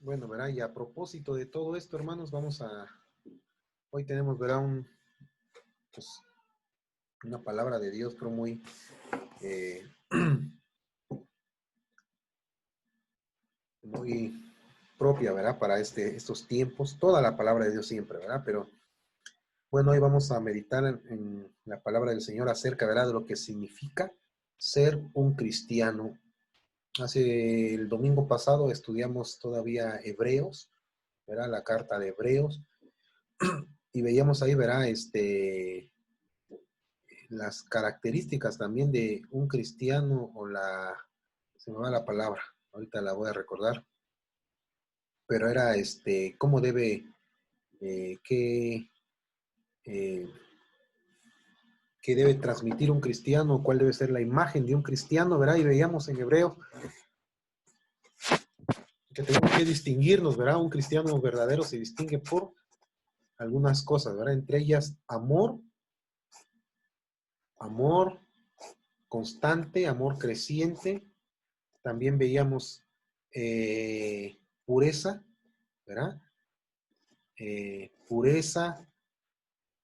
Bueno, verá, y a propósito de todo esto, hermanos, hoy tenemos, verá, pues, una palabra de Dios, pero muy, eh, muy propia, ¿verdad? Para estos tiempos, toda la palabra de Dios siempre, ¿verdad? Pero bueno, hoy vamos a meditar en la palabra del Señor acerca, ¿verdad? De lo que significa ser un cristiano. Hace el domingo pasado estudiamos todavía Hebreos, ¿verdad? La carta de Hebreos, y veíamos ahí, ¿verdad? Las características también de un cristiano se me va la palabra, ahorita la voy a recordar, pero era cómo debe, eh, qué, eh, qué debe transmitir un cristiano, cuál debe ser la imagen de un cristiano, ¿verdad? Y veíamos en Hebreo que tenemos que distinguirnos, ¿verdad? Un cristiano verdadero se distingue por algunas cosas, ¿verdad? Entre ellas amor constante, amor creciente. También veíamos pureza, ¿verdad? Pureza,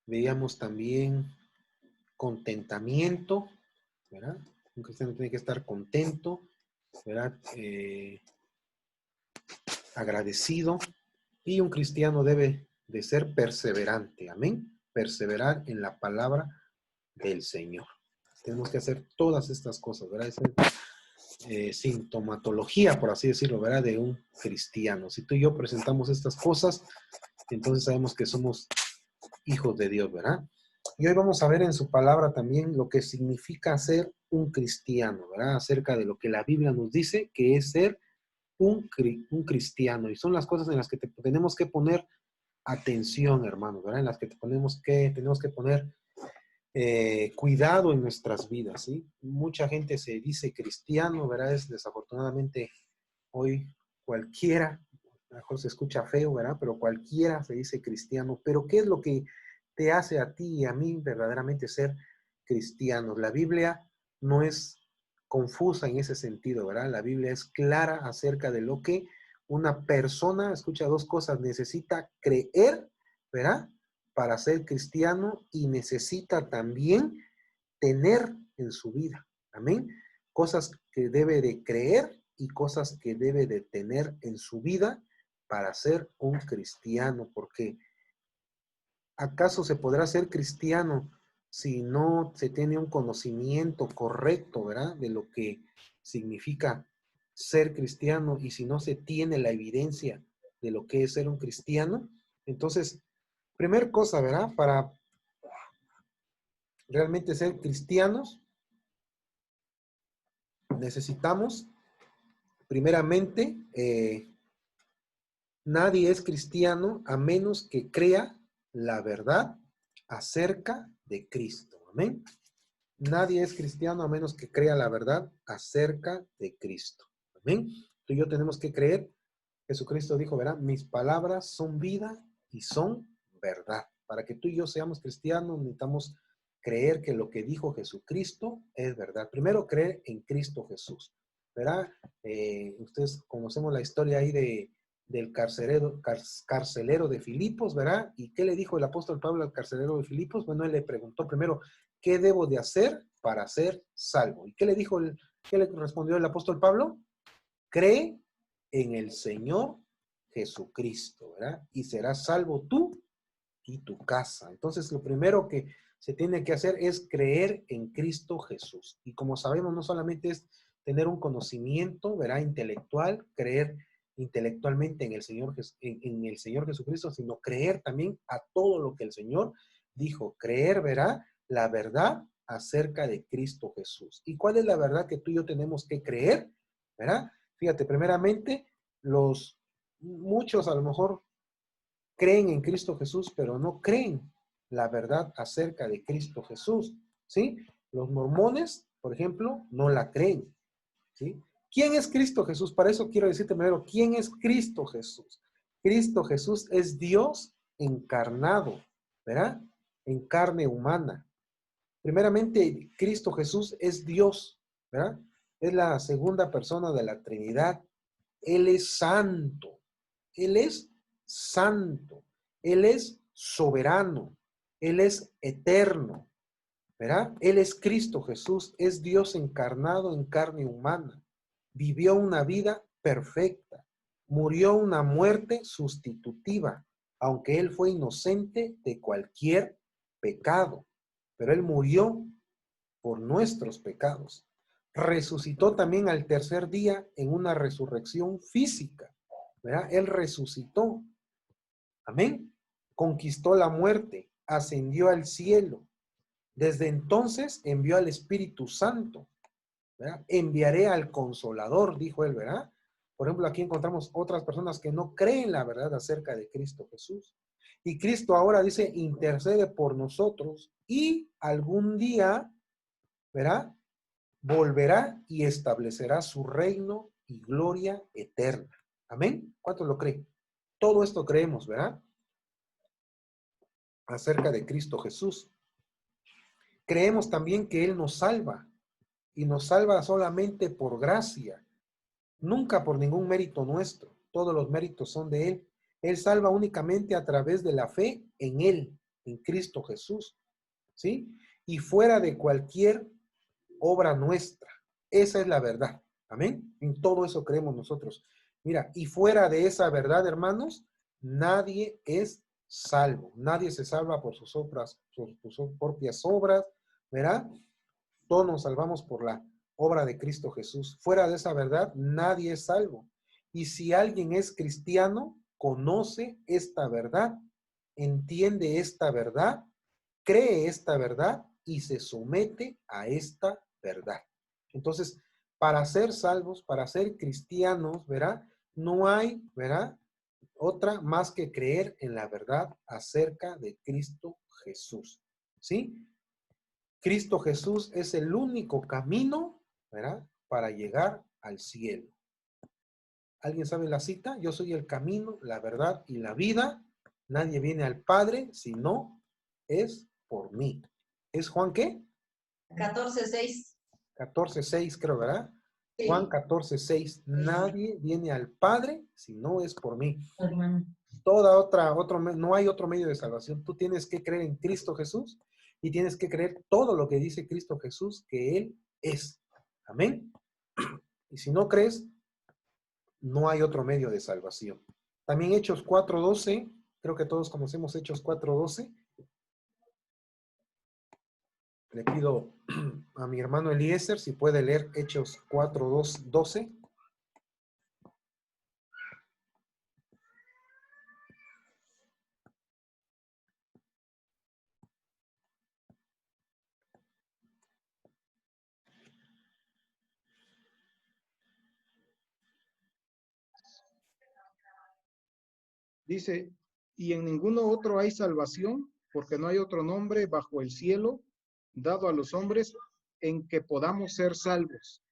veíamos también contentamiento, ¿verdad? Un cristiano tiene que estar contento, ¿verdad? Agradecido, y un cristiano debe de ser perseverante, amén, perseverar en la palabra del Señor. Tenemos que hacer todas estas cosas, ¿verdad? Esa es sintomatología, por así decirlo, ¿verdad? De un cristiano. Si tú y yo presentamos estas cosas, entonces sabemos que somos hijos de Dios, ¿verdad? Y hoy vamos a ver en su palabra también lo que significa ser un cristiano, ¿verdad? Acerca de lo que la Biblia nos dice que es ser un cristiano. Y son las cosas en las que tenemos que poner atención, hermanos, ¿verdad? En las que tenemos que poner cuidado en nuestras vidas, ¿sí? Mucha gente se dice cristiano, ¿verdad? Es desafortunadamente hoy cualquiera, a lo mejor se escucha feo, ¿verdad? Pero cualquiera se dice cristiano. Pero ¿qué es lo que te hace a ti y a mí verdaderamente ser cristianos? La Biblia no es confusa en ese sentido, ¿verdad? La Biblia es clara acerca de lo que una persona, escucha dos cosas, necesita creer, ¿verdad? Para ser cristiano, y necesita también tener en su vida. Amén. Cosas que debe de creer y cosas que debe de tener en su vida para ser un cristiano, porque ¿acaso se podrá ser cristiano si no se tiene un conocimiento correcto, ¿verdad? De lo que significa ser cristiano, y si no se tiene la evidencia de lo que es ser un cristiano? Entonces, primer cosa, ¿verdad? Para realmente ser cristianos, necesitamos, primeramente, nadie es cristiano a menos que crea la verdad acerca de Cristo. Amén. Nadie es cristiano a menos que crea la verdad acerca de Cristo. Amén. Tú y yo tenemos que creer. Jesucristo dijo, verá, mis palabras son vida y son verdad. Para que tú y yo seamos cristianos, necesitamos creer que lo que dijo Jesucristo es verdad. Primero, creer en Cristo Jesús. ¿Verdad? Ustedes conocemos la historia ahí del carcelero de Filipos, ¿verdad? ¿Y qué le dijo el apóstol Pablo al carcelero de Filipos? Bueno, él le preguntó primero, ¿qué debo de hacer para ser salvo? ¿Y qué le respondió el apóstol Pablo? Cree en el Señor Jesucristo, ¿verdad? Y serás salvo tú y tu casa. Entonces, lo primero que se tiene que hacer es creer en Cristo Jesús. Y como sabemos, no solamente es tener un conocimiento, ¿verdad? Intelectual, creer intelectualmente en en el Señor Jesucristo, sino creer también a todo lo que el Señor dijo. Creer, ¿verdad? La verdad acerca de Cristo Jesús. ¿Y cuál es la verdad que tú y yo tenemos que creer? ¿Verdad? Fíjate, primeramente, muchos a lo mejor creen en Cristo Jesús, pero no creen la verdad acerca de Cristo Jesús, ¿sí? Los mormones, por ejemplo, no la creen, ¿sí? ¿Quién es Cristo Jesús? Para eso quiero decirte primero, ¿quién es Cristo Jesús? Cristo Jesús es Dios encarnado, ¿verdad? En carne humana. Primeramente, Cristo Jesús es Dios, ¿verdad? Es la segunda persona de la Trinidad. Él es santo. Él es santo, Él es soberano, Él es eterno, ¿verdad? Él es Cristo Jesús, es Dios encarnado en carne humana. Vivió una vida perfecta, murió una muerte sustitutiva, aunque Él fue inocente de cualquier pecado, pero Él murió por nuestros pecados. Resucitó también al tercer día en una resurrección física, ¿verdad? Él resucitó, amén. Conquistó la muerte, ascendió al cielo. Desde entonces envió al Espíritu Santo, ¿verdad? Enviaré al Consolador, dijo él, ¿verdad? Por ejemplo, aquí encontramos otras personas que no creen la verdad acerca de Cristo Jesús. Y Cristo ahora dice, intercede por nosotros y algún día, ¿verdad? Volverá y establecerá su reino y gloria eterna. Amén. ¿Cuántos lo creen? Todo esto creemos, ¿verdad? Acerca de Cristo Jesús. Creemos también que Él nos salva y nos salva solamente por gracia, nunca por ningún mérito nuestro. Todos los méritos son de Él. Él salva únicamente a través de la fe en Él, en Cristo Jesús, ¿sí? Y fuera de cualquier obra nuestra. Esa es la verdad. Amén. En todo eso creemos nosotros. Mira, y fuera de esa verdad, hermanos, nadie es salvo. Nadie se salva por sus obras, sus propias obras, ¿verdad? Todos nos salvamos por la obra de Cristo Jesús. Fuera de esa verdad, nadie es salvo. Y si alguien es cristiano, conoce esta verdad, entiende esta verdad, cree esta verdad y se somete a esta verdad. Entonces, para ser salvos, para ser cristianos, ¿verdad? No hay, ¿verdad? Otra más que creer en la verdad acerca de Cristo Jesús. ¿Sí? Cristo Jesús es el único camino, ¿verdad? Para llegar al cielo. ¿Alguien sabe la cita? Yo soy el camino, la verdad y la vida. Nadie viene al Padre si no es por mí. ¿Es Juan qué? 14:6. 14:6 creo, ¿verdad? Sí. Juan 14:6. Nadie viene al Padre si no es por mí. Hermano. No hay otro medio de salvación. Tú tienes que creer en Cristo Jesús y tienes que creer todo lo que dice Cristo Jesús que Él es. Amén. Y si no crees, no hay otro medio de salvación. También Hechos 4:12, creo que todos conocemos Hechos 4:12. Le pido a mi hermano Eliezer si puede leer Hechos 4:12. Dice, y en ninguno otro hay salvación, porque no hay otro nombre bajo el cielo dado a los hombres en que podamos ser salvos.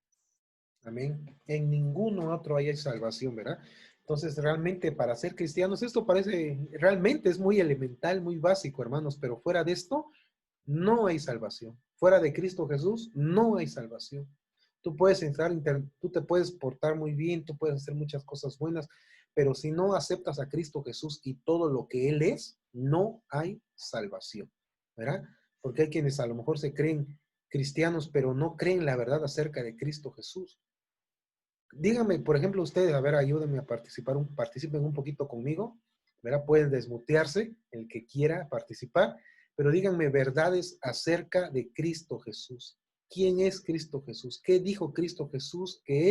Amén. En ninguno otro hay salvación, ¿verdad? Entonces, realmente para ser cristianos, esto parece, realmente es muy elemental, muy básico, hermanos, pero fuera de esto, no hay salvación. Fuera de Cristo Jesús, no hay salvación. Tú puedes entrar, tú te puedes portar muy bien, tú puedes hacer muchas cosas buenas, pero si no aceptas a Cristo Jesús y todo lo que Él es, no hay salvación, ¿verdad? Porque hay quienes a lo mejor se creen cristianos, pero no creen la verdad acerca de Cristo Jesús. Díganme, por ejemplo, ustedes, a ver, ayúdenme a participar, participen un poquito conmigo, ¿verdad? Pueden desmutearse el que quiera participar, pero díganme verdades acerca de Cristo Jesús. ¿Quién es Cristo Jesús? ¿Qué dijo Cristo Jesús que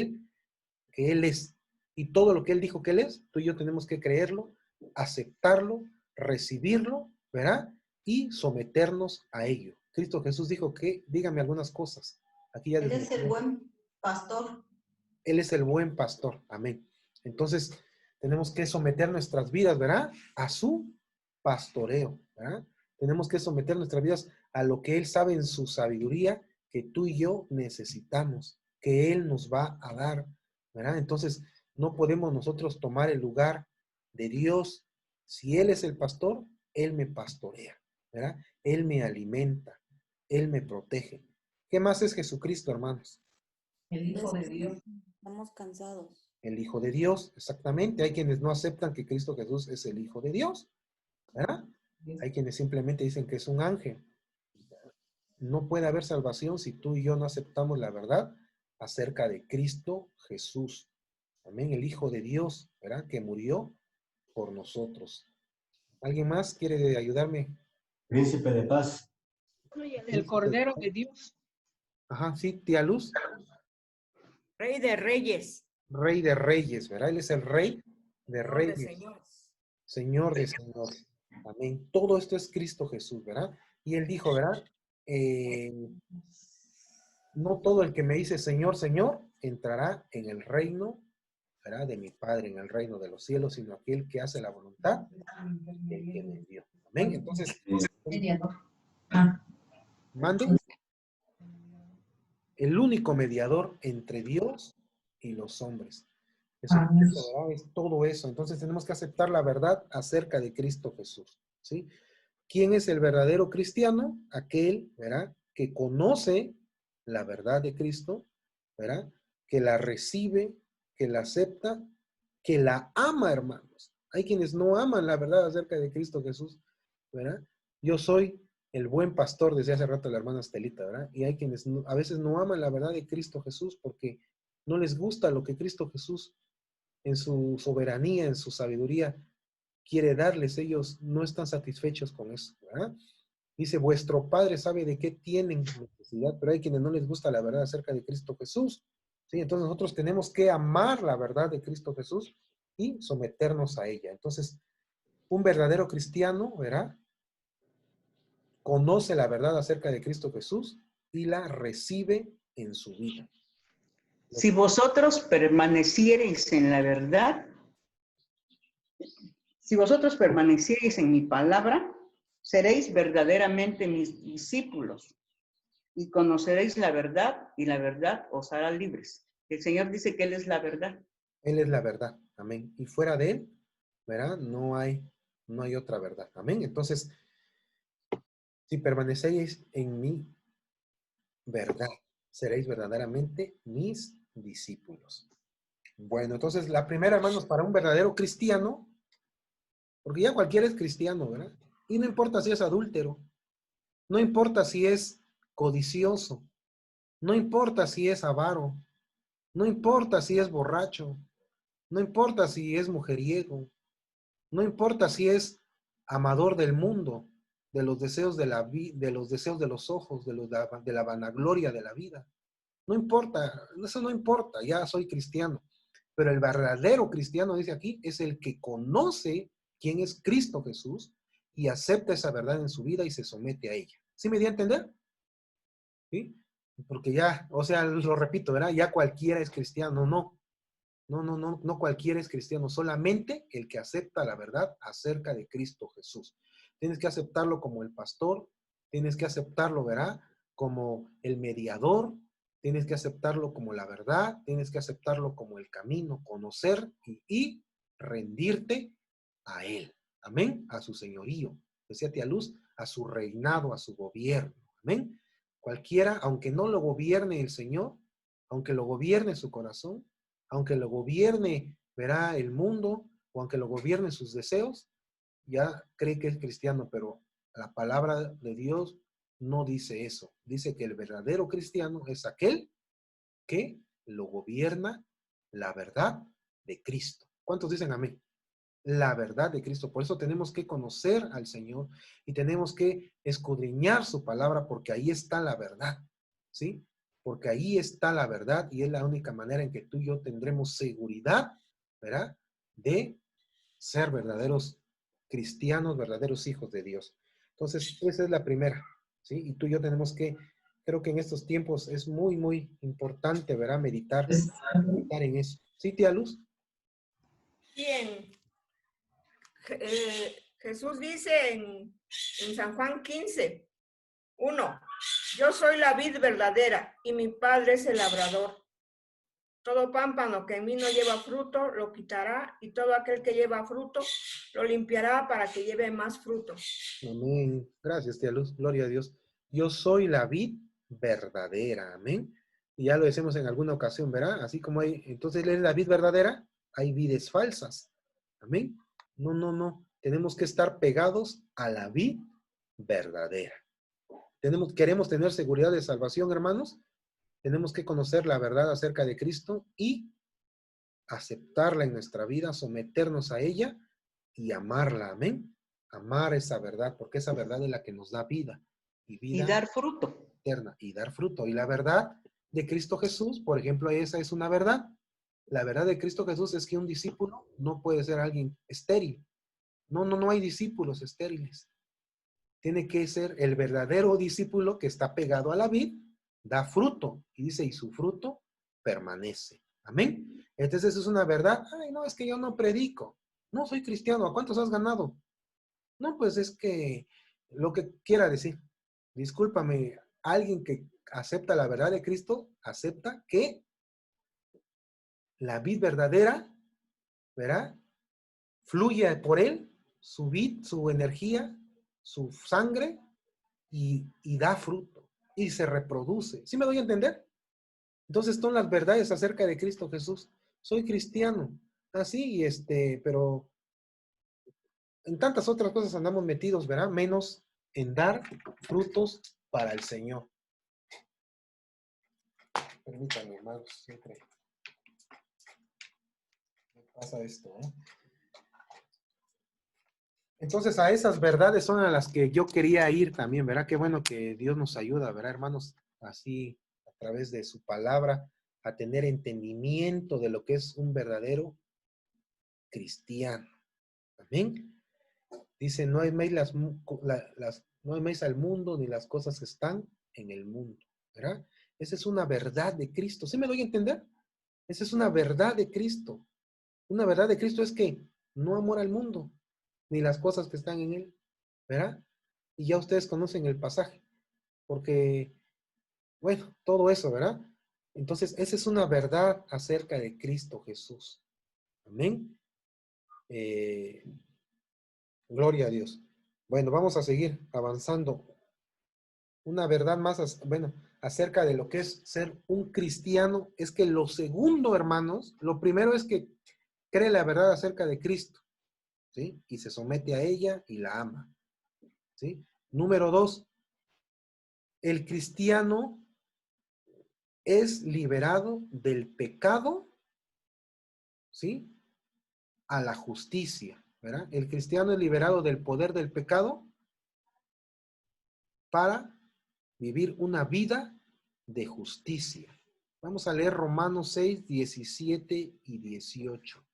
Él es? Y todo lo que Él dijo que Él es, tú y yo tenemos que creerlo, aceptarlo, recibirlo, ¿verdad? Y someternos a ello. Cristo Jesús dijo que, díganme algunas cosas. Aquí ya Él es el desmuteé. buen pastor. Él es el buen pastor. Amén. Entonces, tenemos que someter nuestras vidas, ¿verdad? A su pastoreo, ¿verdad? Tenemos que someter nuestras vidas a lo que Él sabe en su sabiduría que tú y yo necesitamos, que Él nos va a dar, ¿verdad? Entonces, no podemos nosotros tomar el lugar de Dios. Si Él es el pastor, Él me pastorea, ¿verdad? Él me alimenta, Él me protege. ¿Qué más es Jesucristo, hermanos? El Hijo de Dios. Estamos cansados. El Hijo de Dios, exactamente. Hay quienes no aceptan que Cristo Jesús es el Hijo de Dios, ¿verdad? Hay quienes simplemente dicen que es un ángel. No puede haber salvación si tú y yo no aceptamos la verdad acerca de Cristo Jesús. Amén, el Hijo de Dios, ¿verdad? Que murió por nosotros. ¿Alguien más quiere ayudarme? Príncipe de paz. El Cordero de Dios. Ajá, sí, tía Luz. Rey de reyes. Rey de reyes, ¿verdad? Él es el rey de Señor reyes. de señores. Señor de señores. Amén. Todo esto es Cristo Jesús, ¿verdad? Y él dijo, ¿verdad? No todo el que me dice Señor, Señor, entrará en el reino, ¿verdad? De mi Padre, en el reino de los cielos, sino aquel que hace la voluntad del que me envió. Amén. Entonces, Mediador. mande. El único mediador entre Dios y los hombres. Jesucristo, ¿verdad? Es todo eso. Entonces tenemos que aceptar la verdad acerca de Cristo Jesús, ¿sí? ¿Quién es el verdadero cristiano? Aquel, ¿verdad? Que conoce la verdad de Cristo, ¿verdad? Que la recibe, que la acepta, que la ama, hermanos. Hay quienes no aman la verdad acerca de Cristo Jesús, ¿verdad? Yo soy el buen pastor, decía hace rato la hermana Estelita, ¿verdad? Y hay quienes a veces no aman la verdad de Cristo Jesús porque no les gusta lo que Cristo Jesús en su soberanía, en su sabiduría, quiere darles. Ellos no están satisfechos con eso, ¿verdad? Dice, vuestro Padre sabe de qué tienen necesidad, pero hay quienes no les gusta la verdad acerca de Cristo Jesús, ¿sí? Entonces nosotros tenemos que amar la verdad de Cristo Jesús y someternos a ella. Entonces, un verdadero cristiano, ¿verdad? Conoce la verdad acerca de Cristo Jesús y la recibe en su vida. Si vosotros permaneciereis en la verdad, si vosotros permaneciereis en mi palabra, seréis verdaderamente mis discípulos y conoceréis la verdad y la verdad os hará libres. El Señor dice que Él es la verdad. Él es la verdad, amén. Y fuera de Él, ¿verdad? No hay otra verdad, amén. Entonces, si permanecéis en mi verdad, seréis verdaderamente mis discípulos. Bueno, entonces la primera, hermanos, para un verdadero cristiano, porque ya cualquiera es cristiano, ¿verdad? Y no importa si es adúltero, no importa si es codicioso, no importa si es avaro, no importa si es borracho, no importa si es mujeriego, no importa si es amador del mundo, de los deseos de de los deseos de los ojos, de la vanagloria de la vida. No importa, eso no importa, ya soy cristiano. Pero el verdadero cristiano, dice aquí, es el que conoce quién es Cristo Jesús y acepta esa verdad en su vida y se somete a ella. ¿Sí me di a entender? ¿Sí? Porque ya, o sea, lo repito, ¿verdad? Ya cualquiera es cristiano, no. No cualquiera es cristiano, solamente el que acepta la verdad acerca de Cristo Jesús. Tienes que aceptarlo como el pastor, tienes que aceptarlo, ¿verdad? Como el mediador, tienes que aceptarlo como la verdad, tienes que aceptarlo como el camino, conocer y rendirte a Él. Amén, a su señorío. Decía tía Luz, a su reinado, a su gobierno. Amén. Cualquiera, aunque no lo gobierne el Señor, aunque lo gobierne su corazón, aunque lo gobierne, verá el mundo, o aunque lo gobierne sus deseos, ya cree que es cristiano, pero la palabra de Dios no dice eso. Dice que el verdadero cristiano es aquel que lo gobierna la verdad de Cristo. ¿Cuántos dicen amén? La verdad de Cristo. Por eso tenemos que conocer al Señor y tenemos que escudriñar su palabra porque ahí está la verdad, ¿sí? Porque ahí está la verdad y es la única manera en que tú y yo tendremos seguridad, ¿verdad? De ser verdaderos cristianos, verdaderos hijos de Dios. Entonces, esa es la primera, ¿sí? Y tú y yo tenemos que, creo que en estos tiempos es muy, muy importante, ¿verdad? Meditar en eso. ¿Sí, tía Luz? Bien. Jesús dice en San Juan 15, 1, yo soy la vid verdadera y mi Padre es el labrador. Todo pámpano que en mí no lleva fruto, lo quitará, y todo aquel que lleva fruto, lo limpiará para que lleve más fruto. Amén. Gracias, tía Luz. Gloria a Dios. Yo soy la vid verdadera. Amén. Y ya lo decimos en alguna ocasión, ¿verdad? Así como hay, entonces Él es la vid verdadera, hay vides falsas. Amén. No, no, no. Tenemos que estar pegados a la vid verdadera. Queremos tener seguridad de salvación, hermanos. Tenemos que conocer la verdad acerca de Cristo y aceptarla en nuestra vida, someternos a ella y amarla. Amén. Amar esa verdad, porque esa verdad es la que nos da vida. Y Y vida dar fruto. eterna. Y dar fruto. Y la verdad de Cristo Jesús, por ejemplo, esa es una verdad. La verdad de Cristo Jesús es que un discípulo no puede ser alguien estéril. No, no, no hay discípulos estériles. Tiene que ser el verdadero discípulo que está pegado a la vid, da fruto. Y dice, y su fruto permanece. Amén. Entonces es una verdad. Ay, no, es que yo no predico. No soy cristiano. ¿A cuántos has ganado? No, pues es que lo que quiera decir. Discúlpame, alguien que acepta la verdad de Cristo, acepta que la vid verdadera, ¿verdad? Fluye por él, su vid, su energía, su sangre, y da fruto, y se reproduce. ¿Sí me doy a entender? Entonces son las verdades acerca de Cristo Jesús. Soy cristiano, así, pero en tantas otras cosas andamos metidos, ¿verdad? Menos en dar frutos para el Señor. Permítanme, hermanos, siempre me pasa esto, ¿eh? Entonces, a esas verdades son a las que yo quería ir también, ¿verdad? Qué bueno que Dios nos ayuda, ¿verdad, hermanos? Así, a través de su palabra, a tener entendimiento de lo que es un verdadero cristiano. Amén. Dice, no améis no améis al mundo ni las cosas que están en el mundo, ¿verdad? Esa es una verdad de Cristo. ¿Sí me doy a entender? Esa es una verdad de Cristo. Una verdad de Cristo es que no amor al mundo, ni las cosas que están en él, ¿verdad? Y ya ustedes conocen el pasaje, porque, bueno, todo eso, ¿verdad? Entonces, esa es una verdad acerca de Cristo Jesús. Amén. Gloria a Dios. Bueno, vamos a seguir avanzando. Una verdad más, bueno, acerca de lo que es ser un cristiano, es que lo segundo, hermanos, lo primero es que cree la verdad acerca de Cristo, ¿sí? Y se somete a ella y la ama, ¿sí? Número 2, el cristiano es liberado del pecado, ¿sí? A la justicia, ¿verdad? El cristiano es liberado del poder del pecado para vivir una vida de justicia. Vamos a leer Romanos 6, 17 y 18.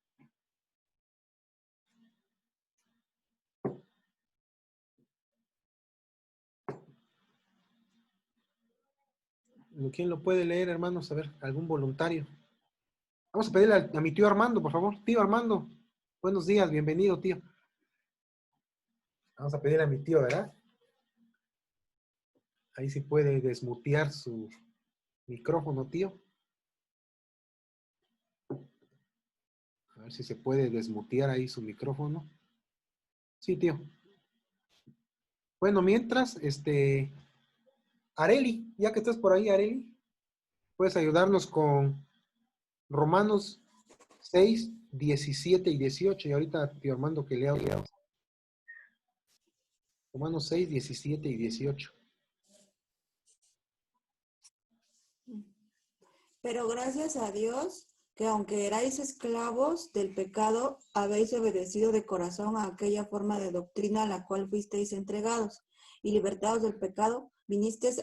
¿Quién lo puede leer, hermanos? A ver, algún voluntario. Vamos a pedirle a mi tío Armando, por favor. Tío Armando, buenos días, bienvenido, tío. Vamos a pedirle a mi tío, ¿verdad? Ahí sí puede desmutear su micrófono, tío. A ver si se puede desmutear ahí su micrófono. Sí, tío. Bueno, mientras, Areli, ya que estás por ahí, Areli, puedes ayudarnos con Romanos 6, 17 y 18. Y ahorita, tío Armando, que lea Romanos 6, 17 y 18. Pero gracias a Dios que aunque erais esclavos del pecado, habéis obedecido de corazón a aquella forma de doctrina a la cual fuisteis entregados, y libertados del pecado, vinisteis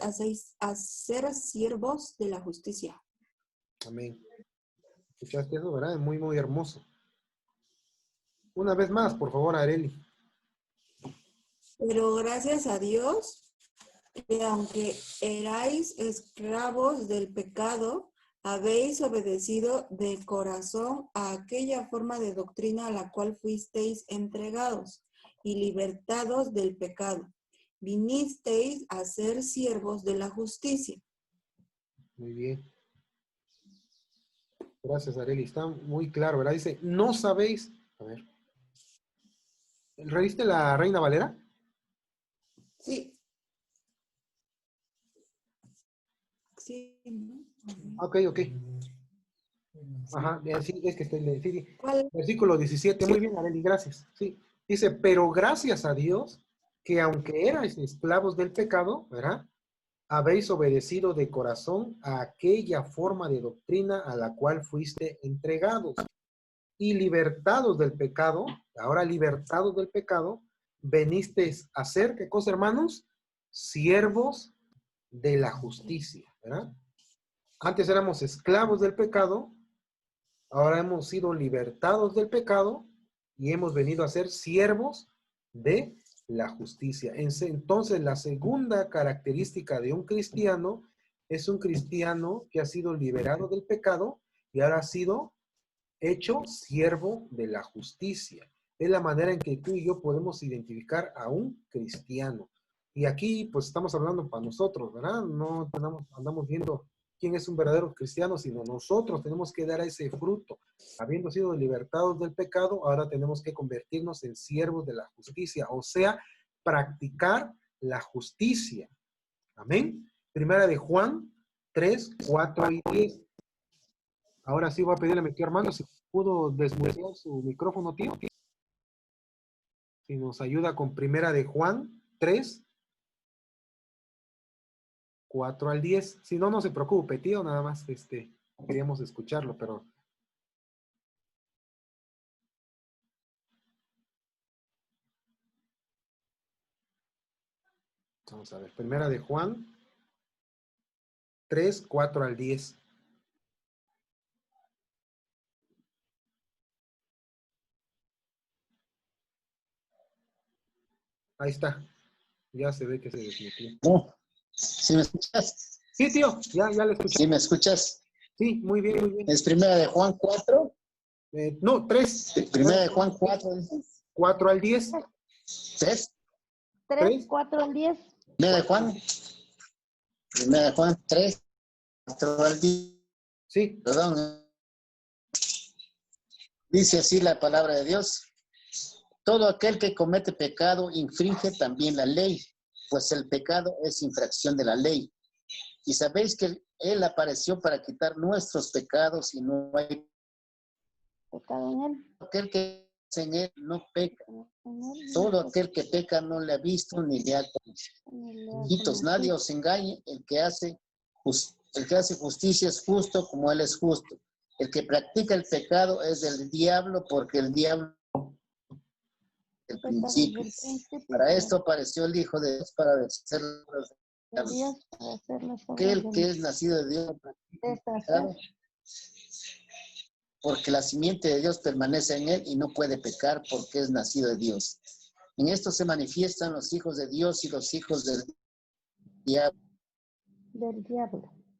a ser siervos de la justicia. Amén. ¿Escuchaste eso, verdad? Muy, muy hermoso. Una vez más, por favor, Areli. Pero gracias a Dios que aunque erais esclavos del pecado, habéis obedecido de corazón a aquella forma de doctrina a la cual fuisteis entregados y libertados del pecado. Vinisteis a ser siervos de la justicia. Muy bien. Gracias, Areli. Está muy claro, ¿verdad? Dice, no sabéis. A ver. ¿Leíste la Reina Valera? Sí. Sí, ¿no? Ok, ok. Ajá, sí, es que estoy leyendo. Sí, sí. ¿Cuál? Versículo 17. Muy bien, Arely, gracias. Sí. Dice, pero gracias a Dios que aunque erais esclavos del pecado, ¿verdad? Habéis obedecido de corazón a aquella forma de doctrina a la cual fuiste entregados y libertados del pecado, ahora libertados del pecado, venisteis a ser, ¿qué cosa, hermanos? Siervos de la justicia, ¿verdad? Antes éramos esclavos del pecado, ahora hemos sido libertados del pecado y hemos venido a ser siervos de la justicia. Entonces, la segunda característica de un cristiano es un cristiano que ha sido liberado del pecado y ahora ha sido hecho siervo de la justicia. Es la manera en que tú y yo podemos identificar a un cristiano. Y aquí, pues, estamos hablando para nosotros, ¿verdad? No andamos viendo quién es un verdadero cristiano, sino nosotros tenemos que dar ese fruto. Habiendo sido libertados del pecado, ahora tenemos que convertirnos en siervos de la justicia, o sea, practicar la justicia. Amén. Primera de Juan 3, 4 y 10. Ahora sí voy a pedirle a mi tío Armando si pudo desmutear su micrófono, tío. Si nos ayuda con Primera de Juan 3, 4 al 10. Si no, no se preocupe, tío, nada más queríamos escucharlo, pero... Vamos a ver, Primera de Juan 3, 4 al 10. Ahí está. Ya se ve que se desmutió. No, ¿sí me escuchas? Sí, tío, ya le escuché. ¿Sí me escuchas? Sí, muy bien, muy bien. ¿Es primera de Juan 4? No, 3. Primera de Juan 4. 4 al 10. ¿3? 3. 4 al 10. Primera de Juan. Primera de Juan 3, 4 al 10. Sí. Perdón. Dice así la palabra de Dios. Todo aquel que comete pecado infringe también la ley, pues el pecado es infracción de la ley. Y sabéis que Él apareció para quitar nuestros pecados y no hay Pecado en él. aquel que es en Él no peca. Todo aquel que peca no le ha visto ni le ha conocido. Hijitos, nadie os engañe, el que hace justicia es justo como Él es justo. El que practica el pecado es del diablo, porque el diablo el principio. Para esto apareció el Hijo de Dios, para deshacer aquel que es nacido de Dios no practica el pecado, porque la simiente de Dios permanece en él y no puede pecar porque es nacido de Dios. En esto se manifiestan los hijos de Dios y los hijos del diablo.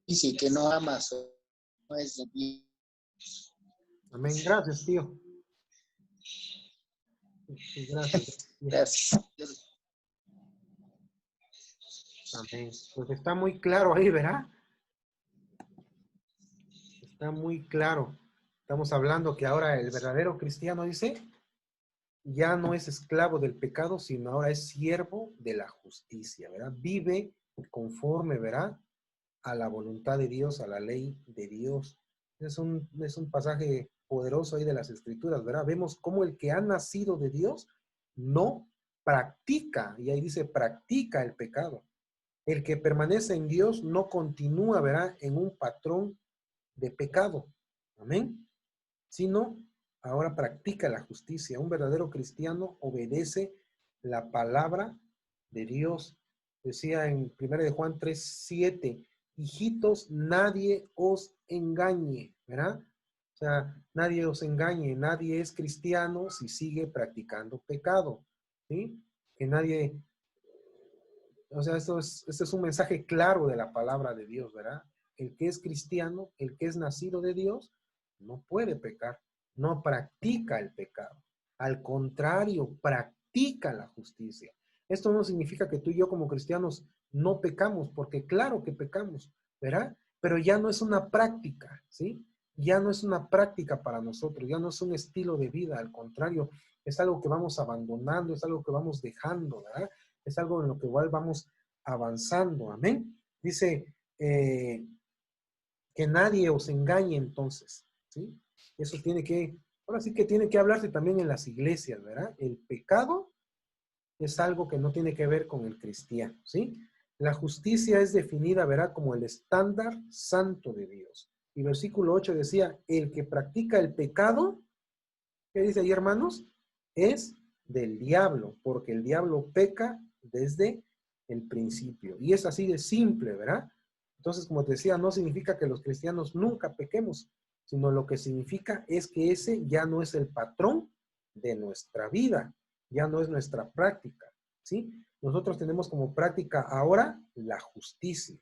Dice que no amas no es de Dios. Amén. Gracias, tío. Gracias. Gracias. Amén. Pues está muy claro ahí, ¿verdad? Está muy claro. Estamos hablando que ahora el verdadero cristiano, dice, ya no es esclavo del pecado, sino ahora es siervo de la justicia, ¿verdad? Vive conforme, ¿verdad? A la voluntad de Dios, a la ley de Dios. Es un pasaje poderoso ahí de las Escrituras, ¿verdad? Vemos cómo el que ha nacido de Dios no practica, y ahí dice, practica el pecado. El que permanece en Dios no continúa, ¿verdad? En un patrón de pecado. Amén. Sino ahora practica la justicia. Un verdadero cristiano obedece la palabra de Dios. Decía en 1 de Juan 3:7, hijitos, nadie os engañe, ¿verdad? O sea, nadie os engañe, nadie es cristiano si sigue practicando pecado, ¿sí? Que nadie, o sea, este es un mensaje claro de la palabra de Dios, ¿verdad? El que es cristiano, el que es nacido de Dios, no puede pecar, no practica el pecado. Al contrario, practica la justicia. Esto no significa que tú y yo como cristianos no pecamos, porque claro que pecamos, ¿verdad? Pero ya no es una práctica, ¿sí? Ya no es una práctica para nosotros, ya no es un estilo de vida, al contrario, es algo que vamos abandonando, es algo que vamos dejando, ¿verdad? Es algo en lo que igual vamos avanzando, amén. Dice Que nadie os engañe entonces, ¿sí? Eso tiene que, ahora sí que tiene que hablarse también en las iglesias, ¿verdad? El pecado es algo que no tiene que ver con el cristiano, ¿sí? La justicia es definida, ¿verdad? Como el estándar santo de Dios. Y versículo 8 decía, el que practica el pecado, ¿qué dice ahí, hermanos? Es del diablo, porque el diablo peca desde el principio. Y es así de simple, ¿verdad? Entonces, como te decía, no significa que los cristianos nunca pequemos, sino lo que significa es que ese ya no es el patrón de nuestra vida, ya no es nuestra práctica, ¿sí? Nosotros tenemos como práctica ahora la justicia.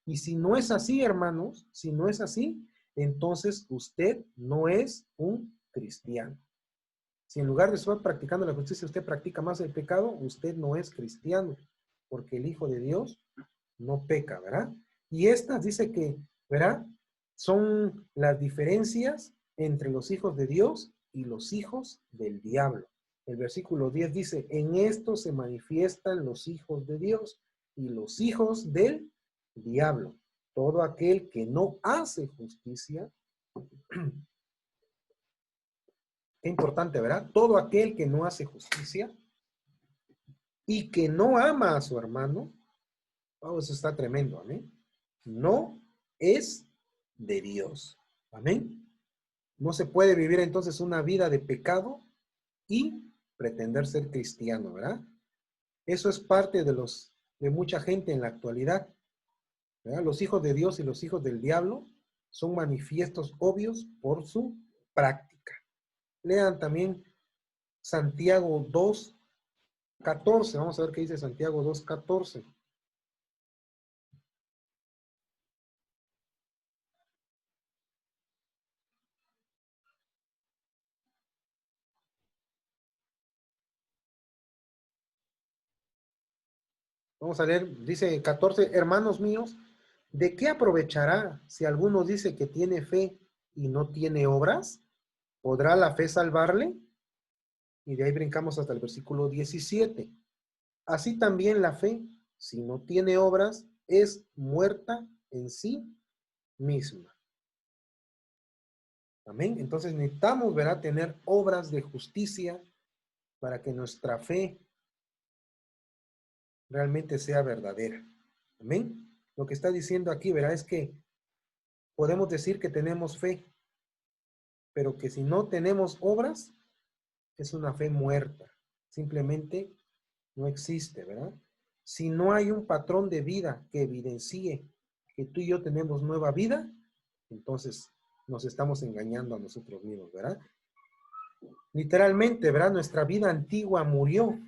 Y si no es así, hermanos, si no es así, entonces usted no es un cristiano. Si en lugar de estar practicando la justicia, usted practica más el pecado, usted no es cristiano, porque el Hijo de Dios no peca, ¿verdad? Y estas dice que, ¿verdad? Son las diferencias entre los hijos de Dios y los hijos del diablo. El versículo 10 dice, en esto se manifiestan los hijos de Dios y los hijos del diablo. Todo aquel que no hace justicia, qué importante, ¿verdad? Todo aquel que no hace justicia y que no ama a su hermano, oh, eso está tremendo, amén. No es de Dios, amén. No se puede vivir entonces una vida de pecado y pretender ser cristiano, ¿verdad? Eso es parte de mucha gente en la actualidad, ¿verdad? Los hijos de Dios y los hijos del diablo son manifiestos obvios por su práctica. Lean también Santiago 2:14. Vamos a ver qué dice Santiago 2:14. Vamos a leer, dice 14, hermanos míos, ¿de qué aprovechará si alguno dice que tiene fe y no tiene obras? ¿Podrá la fe salvarle? Y de ahí brincamos hasta el versículo 17. Así también la fe, si no tiene obras, es muerta en sí misma. Amén. Entonces necesitamos, ¿verdad?, tener obras de justicia para que nuestra fe realmente sea verdadera. Amén. Lo que está diciendo aquí, ¿verdad?, es que podemos decir que tenemos fe, pero que si no tenemos obras, es una fe muerta. Simplemente no existe, ¿verdad? Si no hay un patrón de vida que evidencie que tú y yo tenemos nueva vida, entonces nos estamos engañando a nosotros mismos, ¿verdad? Literalmente, ¿verdad? Nuestra vida antigua murió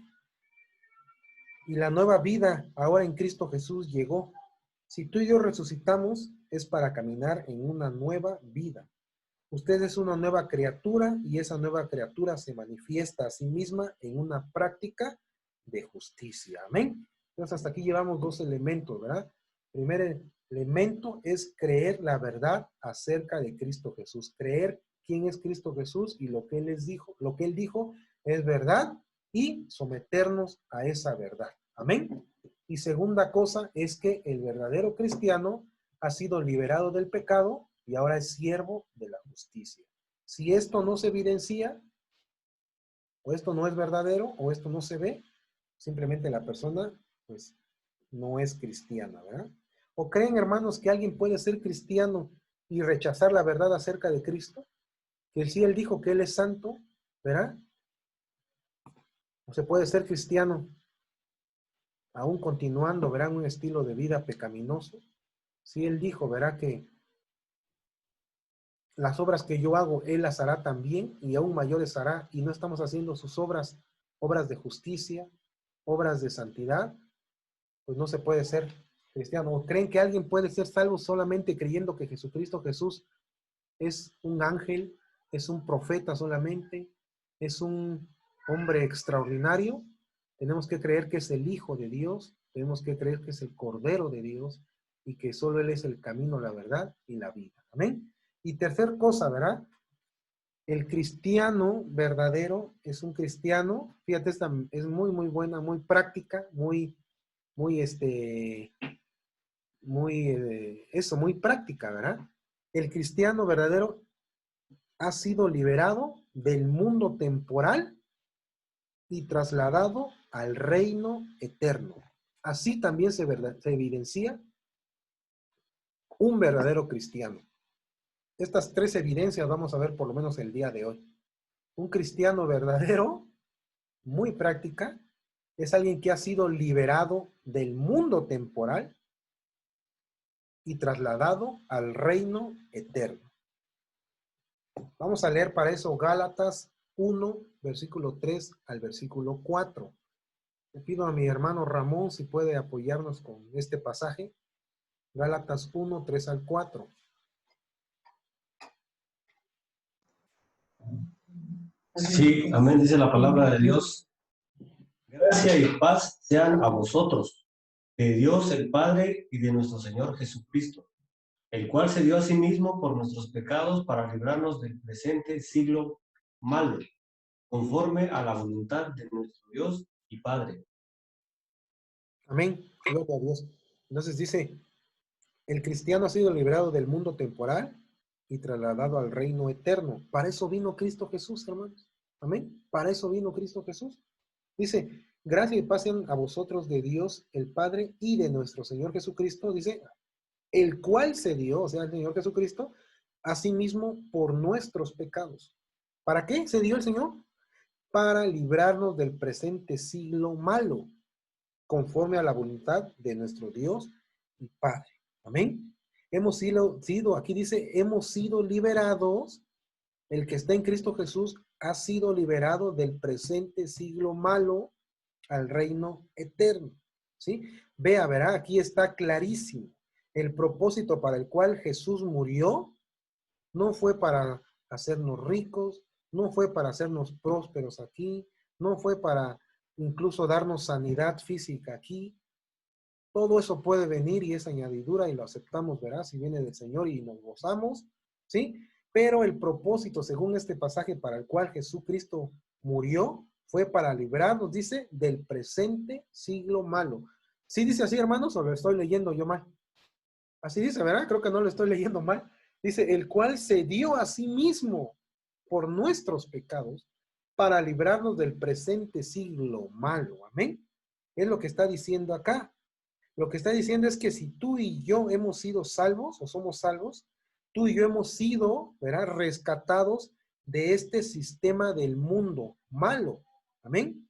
y la nueva vida ahora en Cristo Jesús llegó. Si tú y yo resucitamos, es para caminar en una nueva vida. Usted es una nueva criatura y esa nueva criatura se manifiesta a sí misma en una práctica de justicia. Amén. Entonces hasta aquí llevamos dos elementos, ¿verdad? El primer elemento es creer la verdad acerca de Cristo Jesús. Creer quién es Cristo Jesús y lo que Él dijo es verdad y someternos a esa verdad. Amén. Y segunda cosa es que el verdadero cristiano ha sido liberado del pecado y ahora es siervo de la justicia. Si esto no se evidencia, o esto no es verdadero, o esto no se ve, simplemente la persona, pues, no es cristiana, ¿verdad? ¿O creen, hermanos, que alguien puede ser cristiano y rechazar la verdad acerca de Cristo? Que si Él dijo que Él es santo, ¿verdad? ¿O se puede ser cristiano aún continuando, ¿verdad?, un estilo de vida pecaminoso? Si Él dijo, ¿verdad?, que las obras que yo hago, Él las hará también y aún mayores hará, y no estamos haciendo sus obras, obras de justicia, obras de santidad, pues no se puede ser cristiano. ¿O creen que alguien puede ser salvo solamente creyendo que Jesucristo Jesús es un ángel, es un profeta solamente, es un hombre extraordinario? Tenemos que creer que es el Hijo de Dios, tenemos que creer que es el Cordero de Dios y que solo Él es el camino, la verdad y la vida. Amén. Y tercer cosa, ¿verdad? El cristiano verdadero es un cristiano, fíjate, esta es muy, muy buena, muy práctica, muy práctica, ¿verdad? El cristiano verdadero ha sido liberado del mundo temporal y trasladado al reino eterno. Así también se evidencia un verdadero cristiano. Estas tres evidencias vamos a ver por lo menos el día de hoy. Un cristiano verdadero, muy práctica, es alguien que ha sido liberado del mundo temporal y trasladado al reino eterno. Vamos a leer para eso Gálatas 1, versículo 3 al versículo 4. Le pido a mi hermano Ramón si puede apoyarnos con este pasaje. Gálatas 1, 3 al 4. Sí, amén, dice la palabra de Dios. Gracia y paz sean a vosotros, de Dios el Padre y de nuestro Señor Jesucristo, el cual se dio a sí mismo por nuestros pecados para librarnos del presente siglo malo, conforme a la voluntad de nuestro Dios y Padre. Amén. Gloria a Dios. Entonces dice, el cristiano ha sido liberado del mundo temporal y trasladado al reino eterno. Para eso vino Cristo Jesús, hermanos. Amén. Para eso vino Cristo Jesús. Dice, gracia y paz sean a vosotros de Dios el Padre y de nuestro Señor Jesucristo. Dice, el cual se dio, o sea, el Señor Jesucristo, a sí mismo por nuestros pecados. ¿Para qué se dio el Señor? Para librarnos del presente siglo malo, conforme a la voluntad de nuestro Dios y Padre. Amén. Hemos sido, aquí dice, hemos sido liberados. El que está en Cristo Jesús ha sido liberado del presente siglo malo al reino eterno. ¿Sí? Verá, aquí está clarísimo. El propósito para el cual Jesús murió no fue para hacernos ricos, no fue para hacernos prósperos aquí, no fue para incluso darnos sanidad física aquí. Todo eso puede venir y es añadidura y lo aceptamos, ¿verdad? Si viene del Señor y nos gozamos, ¿sí? Pero el propósito, según este pasaje para el cual Jesucristo murió, fue para librarnos, dice, del presente siglo malo. ¿Sí dice así, hermanos, o lo estoy leyendo yo mal? Así dice, ¿verdad? Creo que no lo estoy leyendo mal. Dice, el cual se dio a sí mismo por nuestros pecados para librarnos del presente siglo malo. Amén. Es lo que está diciendo acá. Lo que está diciendo es que si tú y yo hemos sido salvos o somos salvos, tú y yo hemos sido, ¿verdad?, rescatados de este sistema del mundo malo. Amén.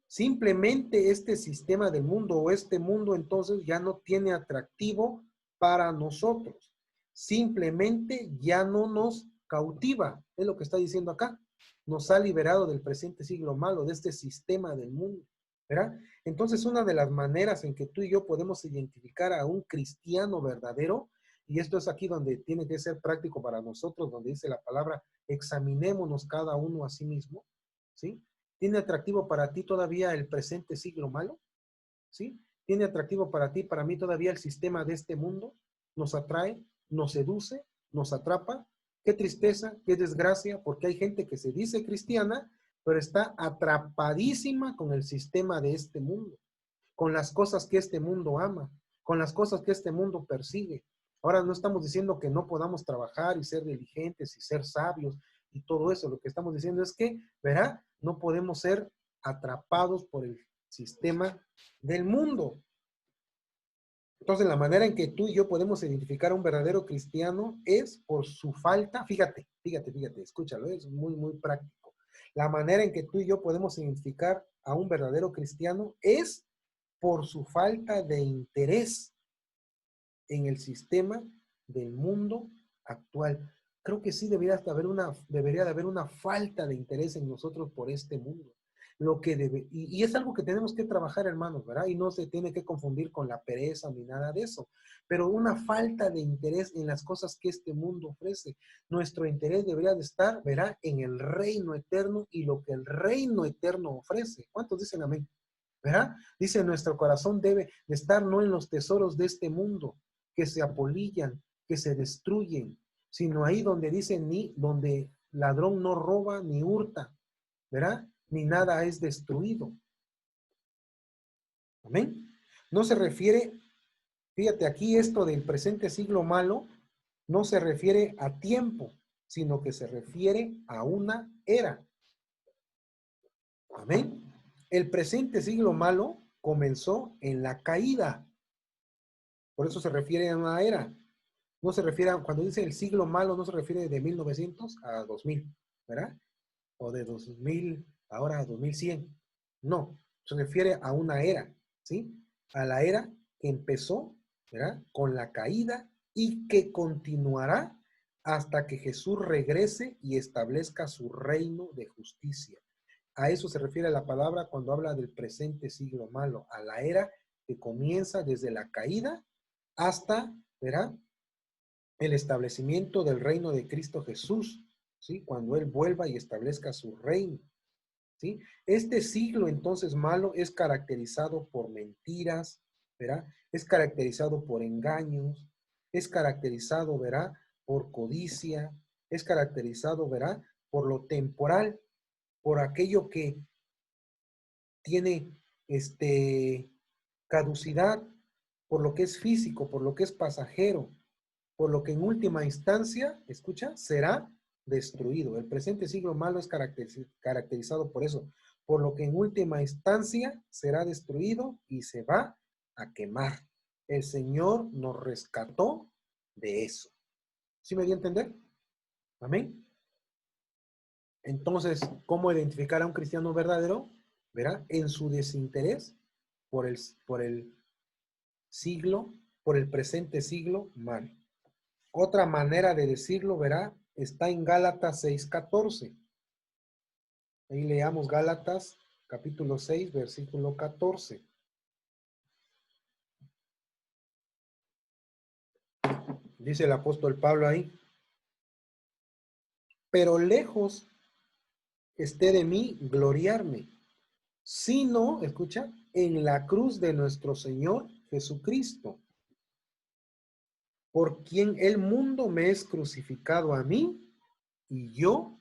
Simplemente este sistema del mundo o este mundo entonces ya no tiene atractivo para nosotros. Simplemente ya no nos cautiva. Es lo que está diciendo acá. Nos ha liberado del presente siglo malo, de este sistema del mundo. ¿Verdad? Entonces, una de las maneras en que tú y yo podemos identificar a un cristiano verdadero, y esto es aquí donde tiene que ser práctico para nosotros, donde dice la palabra, examinémonos cada uno a sí mismo, ¿sí? ¿Tiene atractivo para ti todavía el presente siglo malo? ¿Sí? ¿Tiene atractivo para ti, para mí todavía el sistema de este mundo? ¿Nos atrae? ¿Nos seduce? ¿Nos atrapa? Qué tristeza, qué desgracia, porque hay gente que se dice cristiana, pero está atrapadísima con el sistema de este mundo, con las cosas que este mundo ama, con las cosas que este mundo persigue. Ahora no estamos diciendo que no podamos trabajar y ser diligentes y ser sabios y todo eso. Lo que estamos diciendo es que, ¿verdad?, no podemos ser atrapados por el sistema del mundo. Entonces, la manera en que tú y yo podemos identificar a un verdadero cristiano es por su falta, fíjate, escúchalo, es muy, muy práctico. La manera en que tú y yo podemos identificar a un verdadero cristiano es por su falta de interés en el sistema del mundo actual. Creo que sí debería de haber una falta de interés en nosotros por este mundo. Y es algo que tenemos que trabajar, hermanos, ¿verdad? Y no se tiene que confundir con la pereza ni nada de eso, pero una falta de interés en las cosas que este mundo ofrece. Nuestro interés debería de estar, ¿verdad?, en el reino eterno y lo que el reino eterno ofrece. ¿Cuántos dicen amén? ¿Verdad? Dice, nuestro corazón debe de estar no en los tesoros de este mundo, que se apolillan, que se destruyen, sino ahí donde dice, donde ladrón no roba ni hurta, ¿verdad?, ni nada es destruido. Amén. No se refiere, fíjate aquí esto del presente siglo malo, no se refiere a tiempo, sino que se refiere a una era. Amén. El presente siglo malo comenzó en la caída. Por eso se refiere a una era. No se refiere a, cuando dice el siglo malo, no se refiere de 1900 a 2000, ¿verdad? O de 2000 ahora a 2100. No, se refiere a una era, ¿sí? A la era que empezó, ¿verdad? Con la caída y que continuará hasta que Jesús regrese y establezca su reino de justicia. A eso se refiere la palabra cuando habla del presente siglo malo, a la era que comienza desde la caída hasta, ¿verdad?, el establecimiento del reino de Cristo Jesús, ¿sí? Cuando Él vuelva y establezca su reino, ¿sí? Este siglo entonces malo es caracterizado por mentiras, ¿verdad? Es caracterizado por engaños, es caracterizado, ¿verdad?, por codicia, es caracterizado, ¿verdad?, por lo temporal, por aquello que tiene caducidad, por lo que es físico, por lo que es pasajero, por lo que en última instancia, escucha, será destruido. El presente siglo malo es caracterizado por eso, por lo que en última instancia será destruido y se va a quemar. El Señor nos rescató de eso. ¿Sí me dio a entender? Amén. Entonces, ¿cómo identificar a un cristiano verdadero? Verá, en su desinterés por el siglo, por el presente siglo mal. Otra manera de decirlo, verá, está en Gálatas 6:14. Ahí leamos Gálatas capítulo 6, versículo 14. Dice el apóstol Pablo ahí: pero lejos esté de mí gloriarme, sino, escucha, en la cruz de nuestro Señor Jesucristo, por quien el mundo me es crucificado a mí y yo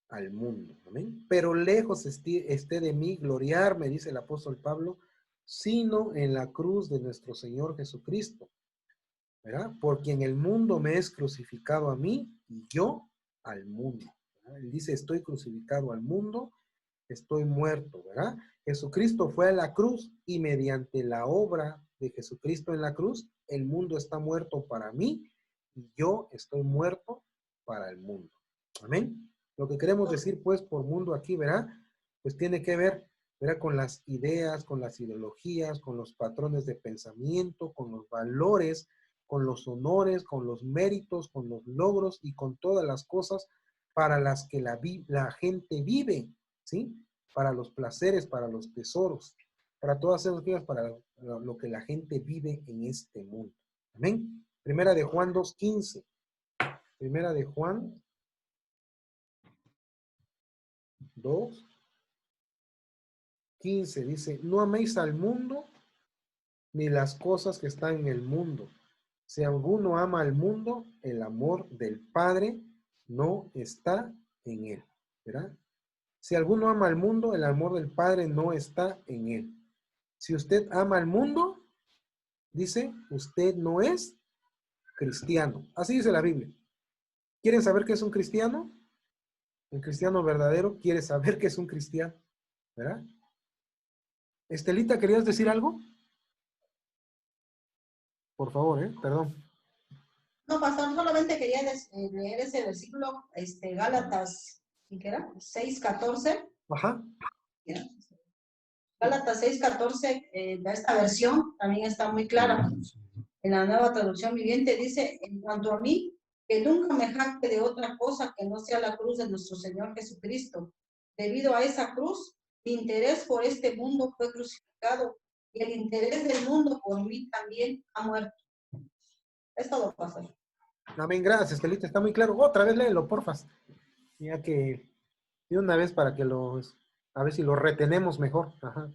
al mundo. Amén. Pero lejos esté de mí gloriarme, dice el apóstol Pablo, sino en la cruz de nuestro Señor Jesucristo, ¿verdad? Por quien el mundo me es crucificado a mí y yo al mundo. ¿Verdad? Él dice, estoy crucificado al mundo, estoy muerto, ¿verdad? Jesucristo fue a la cruz y mediante la obra de Jesucristo en la cruz, el mundo está muerto para mí y yo estoy muerto para el mundo. Amén. Lo que queremos decir, pues, por mundo aquí, ¿verdad? Pues tiene que ver, ¿verdad?, con las ideas, con las ideologías, con los patrones de pensamiento, con los valores, con los honores, con los méritos, con los logros y con todas las cosas para las que la gente vive, ¿sí? Para los placeres, para los tesoros, para todas esas cosas, para lo que la gente vive en este mundo. Amén. Primera de Juan 2:15. Primera de Juan 2:15 dice, no améis al mundo ni las cosas que están en el mundo. Si alguno ama al mundo, el amor del Padre no está en él, ¿verdad? Si alguno ama al mundo, el amor del Padre no está en él. Si usted ama al mundo, dice, usted no es cristiano. Así dice la Biblia. ¿Quieren saber qué es un cristiano? Un cristiano verdadero quiere saber qué es un cristiano, ¿verdad? Estelita, ¿querías decir algo? Por favor, perdón. No, pastor, solamente quería leer ese versículo, Gálatas, ¿y qué era? 6:14. Ajá. Gálatas 6:14, de esta versión también está muy clara. En la Nueva Traducción Viviente dice, en cuanto a mí, que nunca me jacte de otra cosa que no sea la cruz de nuestro Señor Jesucristo. Debido a esa cruz, mi interés por este mundo fue crucificado y el interés del mundo por mí también ha muerto. Es todo, pastor. Amén, gracias, Estelita, está muy claro. Otra vez léelo, porfas. Ya que de una vez para que a ver si lo retenemos mejor. Ajá.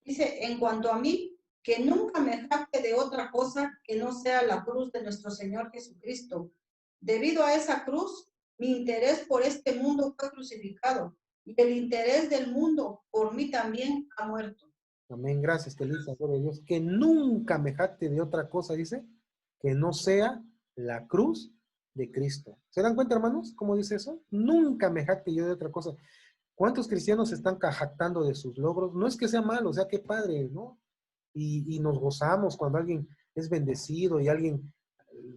Dice, en cuanto a mí, que nunca me jacte de otra cosa que no sea la cruz de nuestro Señor Jesucristo. Debido a esa cruz, mi interés por este mundo fue crucificado y el interés del mundo por mí también ha muerto. Amén, gracias, Estelita, gloria a Dios. Que nunca me jacte de otra cosa, dice, que no sea la cruz de Cristo. ¿Se dan cuenta, hermanos? ¿Cómo dice eso? Nunca me jacte yo de otra cosa. ¿Cuántos cristianos se están jactando de sus logros? No es que sea malo, o sea, qué padre, ¿no? Y nos gozamos cuando alguien es bendecido y alguien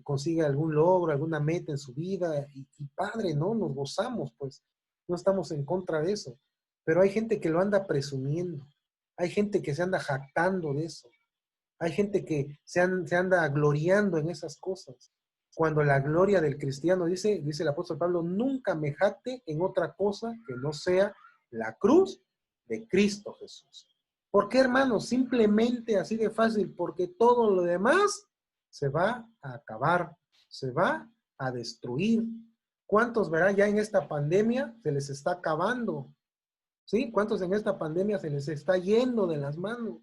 consigue algún logro, alguna meta en su vida, y padre, ¿no? Nos gozamos, pues. No estamos en contra de eso. Pero hay gente que lo anda presumiendo. Hay gente que se anda jactando de eso. Hay gente que se anda gloriando en esas cosas. Cuando la gloria del cristiano, dice el apóstol Pablo, nunca me jacte en otra cosa que no sea la cruz de Cristo Jesús. ¿Por qué, hermanos? Simplemente así de fácil, porque todo lo demás se va a acabar, se va a destruir. ¿Cuántos, verán, ya en esta pandemia se les está acabando? ¿Sí? ¿Cuántos en esta pandemia se les está yendo de las manos?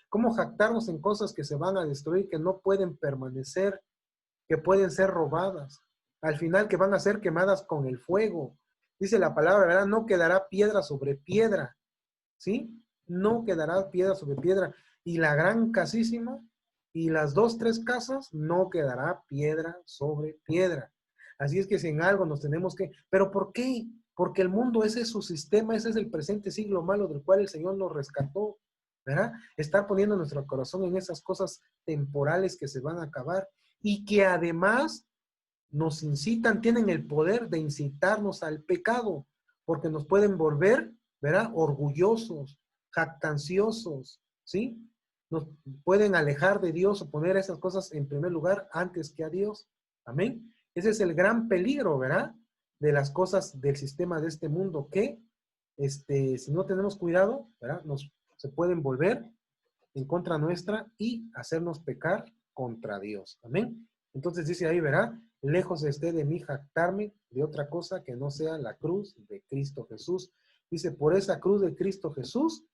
¿Cómo jactarnos en cosas que se van a destruir, que no pueden permanecer, que pueden ser robadas? Al final que van a ser quemadas con el fuego. Dice la palabra, ¿verdad? No quedará piedra sobre piedra, ¿sí? No quedará piedra sobre piedra. Y la gran casísima y las 2, 3 casas, no quedará piedra sobre piedra. Así es que si en algo nos tenemos que... ¿Pero por qué? Porque el mundo, ese es su sistema, ese es el presente siglo malo del cual el Señor nos rescató, ¿verdad? Estar poniendo nuestro corazón en esas cosas temporales que se van a acabar y que además nos incitan, tienen el poder de incitarnos al pecado, porque nos pueden volver, ¿verdad? Orgullosos, jactanciosos, ¿sí? Nos pueden alejar de Dios o poner esas cosas en primer lugar antes que a Dios. Amén. Ese es el gran peligro, ¿verdad? De las cosas del sistema de este mundo, que si no tenemos cuidado, ¿verdad? Se pueden volver en contra nuestra y hacernos pecar contra Dios. Amén. Entonces dice ahí, ¿verdad? Lejos esté de mí jactarme de otra cosa que no sea la cruz de Cristo Jesús. Dice, por esa cruz de Cristo Jesús,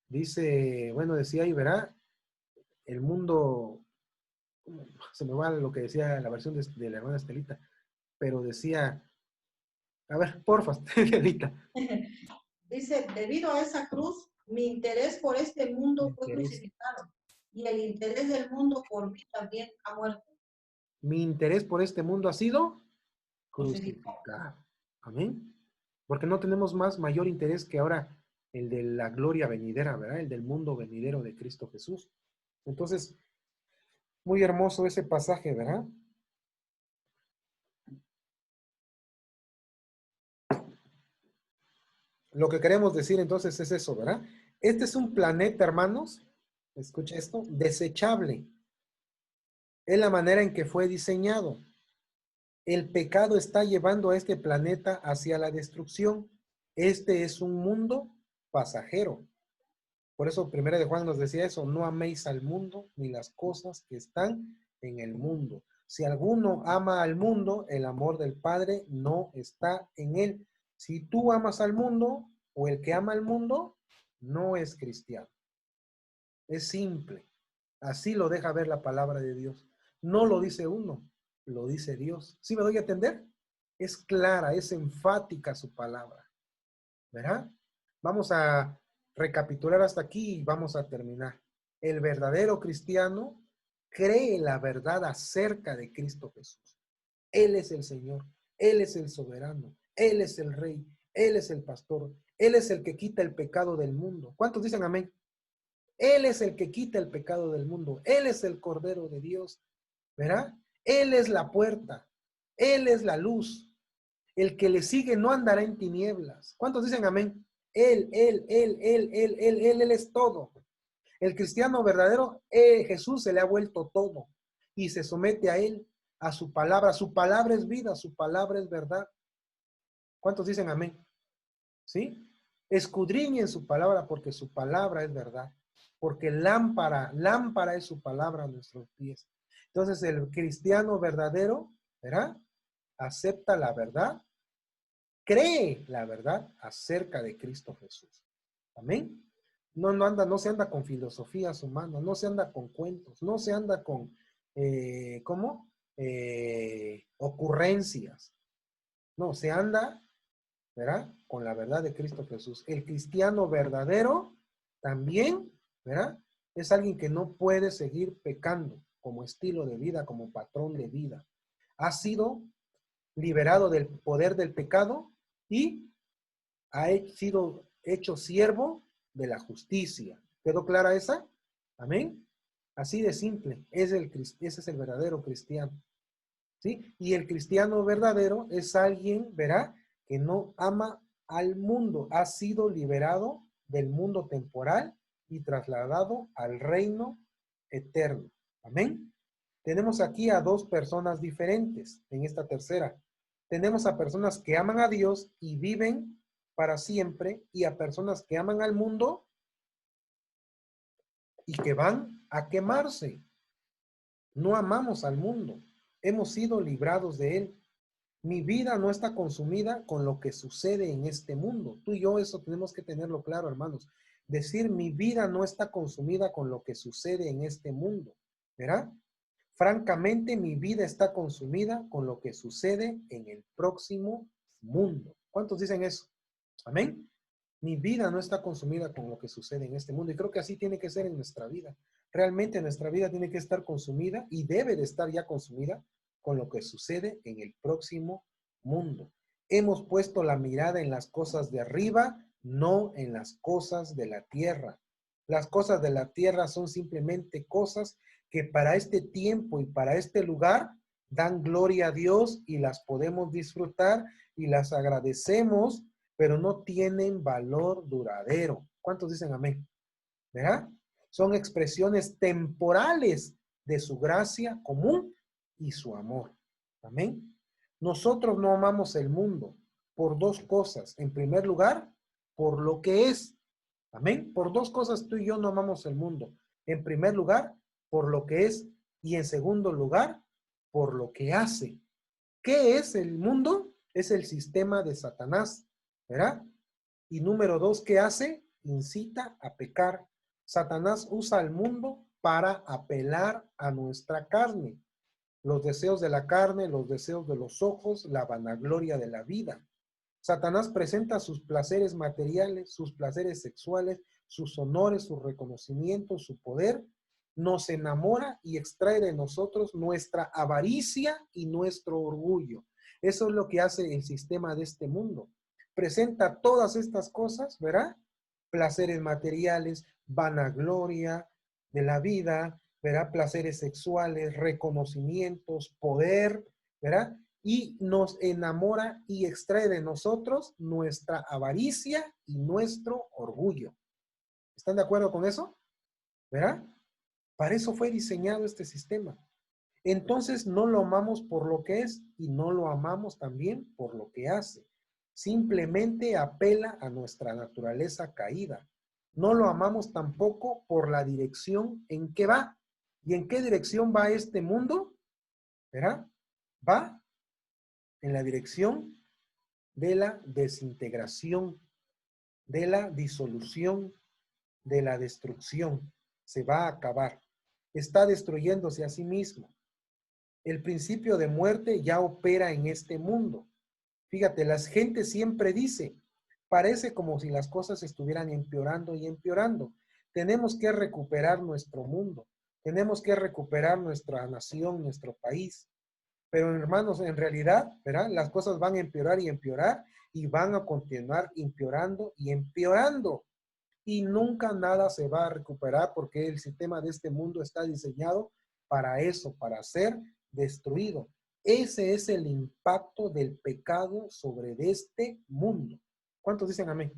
dice, bueno, decía ahí, ¿verdad? El mundo, se me va lo que decía la versión de la hermana Estelita, pero decía, a ver, porfa, Estelita. Dice, debido a esa cruz, mi interés por este mundo fue crucificado y el interés del mundo por mí también ha muerto. Mi interés por este mundo ha sido crucificado. Amén. Porque no tenemos mayor interés que ahora el de la gloria venidera, ¿verdad? El del mundo venidero de Cristo Jesús. Entonces, muy hermoso ese pasaje, ¿verdad? Lo que queremos decir entonces es eso, ¿verdad? Este es un planeta, hermanos, escucha esto, desechable. Es la manera en que fue diseñado. El pecado está llevando a este planeta hacia la destrucción. Este es un mundo pasajero. Por eso 1 de Juan nos decía eso, no améis al mundo ni las cosas que están en el mundo. Si alguno ama al mundo, el amor del Padre no está en él. Si tú amas al mundo o el que ama al mundo, no es cristiano. Es simple. Así lo deja ver la palabra de Dios. No lo dice uno, lo dice Dios. ¿Sí me doy a entender? Es clara, es enfática su palabra. ¿Verdad? Vamos a recapitular hasta aquí y vamos a terminar. El verdadero cristiano cree la verdad acerca de Cristo Jesús. Él es el Señor, Él es el soberano, Él es el Rey, Él es el pastor, Él es el que quita el pecado del mundo. ¿Cuántos dicen amén? Él es el que quita el pecado del mundo. Él es el Cordero de Dios, ¿verdad? Él es la puerta, Él es la luz. El que le sigue no andará en tinieblas. ¿Cuántos dicen amén? Él es todo. El cristiano verdadero, Jesús se le ha vuelto todo y se somete a él, a su palabra. Su palabra es vida, su palabra es verdad. ¿Cuántos dicen amén? ¿Sí? Escudriñen su palabra porque su palabra es verdad. Porque lámpara es su palabra a nuestros pies. Entonces el cristiano verdadero, ¿verdad? Acepta la verdad, cree la verdad acerca de Cristo Jesús. Amén. No se anda con filosofías humanas, no se anda con cuentos, no se anda con, ocurrencias. No, se anda, ¿verdad? Con la verdad de Cristo Jesús. El cristiano verdadero también, ¿verdad? Es alguien que no puede seguir pecando como estilo de vida, como patrón de vida. Ha sido liberado del poder del pecado y ha sido hecho siervo de la justicia. ¿Quedó clara esa? Amén. Así de simple. Ese es el verdadero cristiano. ¿Sí? Y el cristiano verdadero es alguien, verá, que no ama al mundo. Ha sido liberado del mundo temporal y trasladado al reino eterno. Amén. Tenemos aquí a dos personas diferentes en esta tercera. Tenemos a personas que aman a Dios y viven para siempre, y a personas que aman al mundo y que van a quemarse. No amamos al mundo. Hemos sido librados de él. Mi vida no está consumida con lo que sucede en este mundo. Tú y yo eso tenemos que tenerlo claro, hermanos. Decir mi vida no está consumida con lo que sucede en este mundo. ¿Verdad? Francamente, mi vida está consumida con lo que sucede en el próximo mundo. ¿Cuántos dicen eso? Amén. Mi vida no está consumida con lo que sucede en este mundo. Y creo que así tiene que ser en nuestra vida. Realmente nuestra vida tiene que estar consumida y debe de estar ya consumida con lo que sucede en el próximo mundo. Hemos puesto la mirada en las cosas de arriba, no en las cosas de la tierra. Las cosas de la tierra son simplemente cosas que para este tiempo y para este lugar dan gloria a Dios y las podemos disfrutar y las agradecemos, pero no tienen valor duradero. ¿Cuántos dicen amén? ¿Verdad? Son expresiones temporales de su gracia común y su amor. Amén. Nosotros no amamos el mundo por dos cosas. En primer lugar, por lo que es. Amén. Por dos cosas tú y yo no amamos el mundo. En primer lugar, por lo que es. Y en segundo lugar, por lo que hace. ¿Qué es el mundo? Es el sistema de Satanás. ¿Verdad? Y número dos, ¿qué hace? Incita a pecar. Satanás usa al mundo para apelar a nuestra carne. Los deseos de la carne, los deseos de los ojos, la vanagloria de la vida. Satanás presenta sus placeres materiales, sus placeres sexuales, sus honores, sus reconocimientos, su poder. Nos enamora y extrae de nosotros nuestra avaricia y nuestro orgullo. Eso es lo que hace el sistema de este mundo. Presenta todas estas cosas, ¿verdad? Placeres materiales, vanagloria de la vida, ¿verdad? Placeres sexuales, reconocimientos, poder, ¿verdad? Y nos enamora y extrae de nosotros nuestra avaricia y nuestro orgullo. ¿Están de acuerdo con eso? ¿Verdad? Para eso fue diseñado este sistema. Entonces no lo amamos por lo que es y no lo amamos también por lo que hace. Simplemente apela a nuestra naturaleza caída. No lo amamos tampoco por la dirección en que va. ¿Y en qué dirección va este mundo? ¿Verdad? Va en la dirección de la desintegración, de la disolución, de la destrucción. Se va a acabar. Está destruyéndose a sí mismo. El principio de muerte ya opera en este mundo. Fíjate, la gente siempre dice, parece como si las cosas estuvieran empeorando y empeorando. Tenemos que recuperar nuestro mundo. Tenemos que recuperar nuestra nación, nuestro país. Pero hermanos, en realidad, ¿verdad? Las cosas van a empeorar y van a continuar empeorando y empeorando. Y nunca nada se va a recuperar porque el sistema de este mundo está diseñado para eso, para ser destruido. Ese es el impacto del pecado sobre este mundo. ¿Cuántos dicen amén?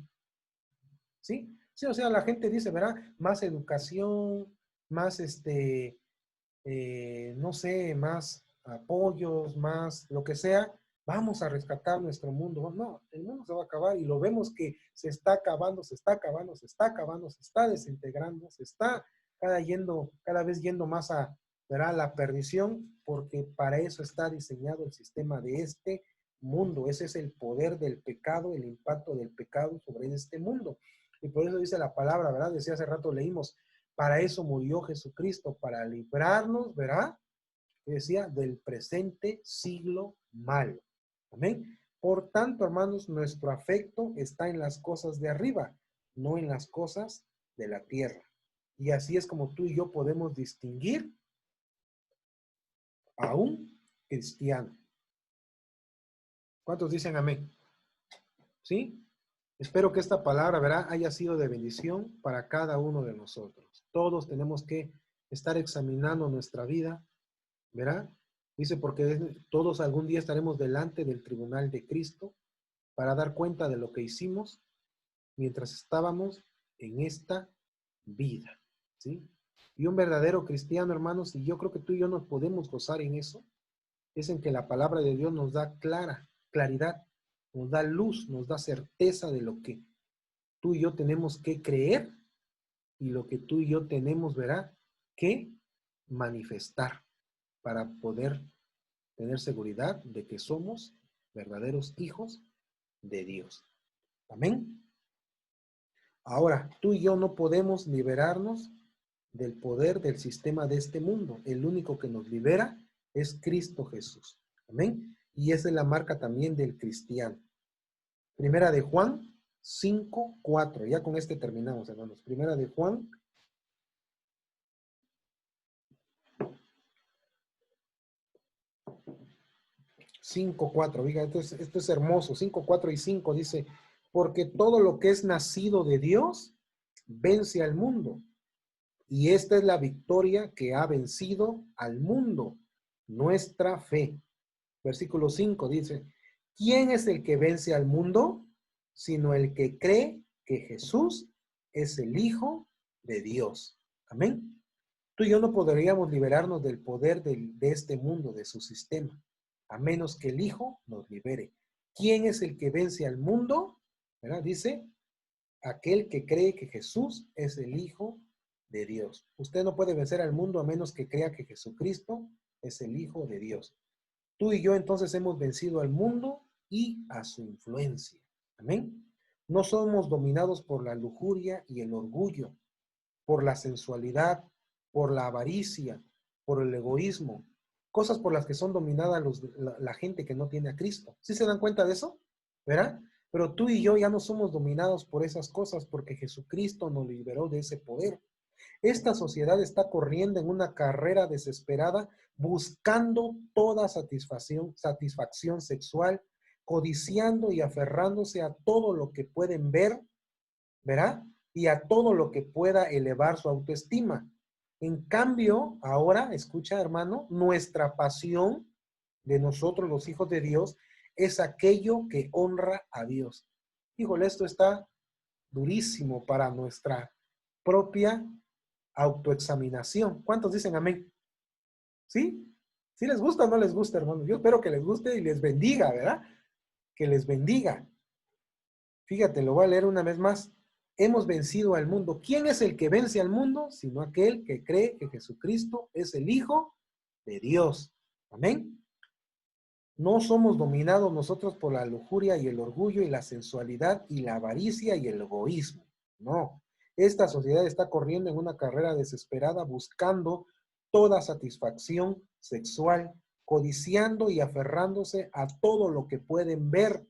¿Sí? Sí, o sea, la gente dice, ¿verdad? Más educación, más no sé, más apoyos, más lo que sea, vamos a rescatar nuestro mundo. No, el mundo se va a acabar y lo vemos que se está acabando, se está acabando, se está acabando, se está desintegrando, se está cada vez yendo más a, ¿verdad?, la perdición, porque para eso está diseñado el sistema de este mundo. Ese es el poder del pecado, el impacto del pecado sobre este mundo. Y por eso dice la palabra, ¿verdad? Decía hace rato, leímos, para eso murió Jesucristo, para librarnos, ¿verdad? Decía, del presente siglo malo. Amén. Por tanto, hermanos, nuestro afecto está en las cosas de arriba, no en las cosas de la tierra. Y así es como tú y yo podemos distinguir a un cristiano. ¿Cuántos dicen amén? ¿Sí? Espero que esta palabra, ¿verdad?, haya sido de bendición para cada uno de nosotros. Todos tenemos que estar examinando nuestra vida, ¿verdad? Dice, porque todos algún día estaremos delante del tribunal de Cristo para dar cuenta de lo que hicimos mientras estábamos en esta vida, ¿sí? Y un verdadero cristiano, hermanos, y yo creo que tú y yo nos podemos gozar en eso, es en que la palabra de Dios nos da claridad, nos da luz, nos da certeza de lo que tú y yo tenemos que creer y lo que tú y yo tenemos, ¿verdad?, que manifestar para poder tener seguridad de que somos verdaderos hijos de Dios. Amén. Ahora, tú y yo no podemos liberarnos del poder del sistema de este mundo. El único que nos libera es Cristo Jesús. Amén. Y esa es la marca también del cristiano. Primera de Juan 5:4. Ya con este terminamos, hermanos. Primera de Juan 5:4. Oiga, esto es hermoso. 5:4 y 5 dice, porque todo lo que es nacido de Dios vence al mundo. Y esta es la victoria que ha vencido al mundo, nuestra fe. Versículo 5 dice, ¿quién es el que vence al mundo? Sino el que cree que Jesús es el Hijo de Dios. Amén. Tú y yo no podríamos liberarnos del poder de este mundo, de su sistema, a menos que el Hijo nos libere. ¿Quién es el que vence al mundo? ¿Verdad? Dice, aquel que cree que Jesús es el Hijo de Dios. Usted no puede vencer al mundo a menos que crea que Jesucristo es el Hijo de Dios. Tú y yo entonces hemos vencido al mundo y a su influencia. Amén. No somos dominados por la lujuria y el orgullo, por la sensualidad, por la avaricia, por el egoísmo, cosas por las que son dominadas la gente que no tiene a Cristo. ¿Sí se dan cuenta de eso? ¿Verdad? Pero tú y yo ya no somos dominados por esas cosas porque Jesucristo nos liberó de ese poder. Esta sociedad está corriendo en una carrera desesperada buscando toda satisfacción sexual, codiciando y aferrándose a todo lo que pueden ver, ¿verdad? Y a todo lo que pueda elevar su autoestima. En cambio, ahora, escucha, hermano, nuestra pasión de nosotros, los hijos de Dios, es aquello que honra a Dios. Híjole, esto está durísimo para nuestra propia autoexaminación. ¿Cuántos dicen amén? ¿Sí? ¿Sí les gusta o no les gusta, hermanos? Yo espero que les guste y les bendiga, ¿verdad? Que les bendiga. Fíjate, lo voy a leer una vez más. Hemos vencido al mundo. ¿Quién es el que vence al mundo? Sino aquel que cree que Jesucristo es el Hijo de Dios. Amén. No somos dominados nosotros por la lujuria y el orgullo y la sensualidad y la avaricia y el egoísmo. No. Esta sociedad está corriendo en una carrera desesperada buscando toda satisfacción sexual, codiciando y aferrándose a todo lo que pueden ver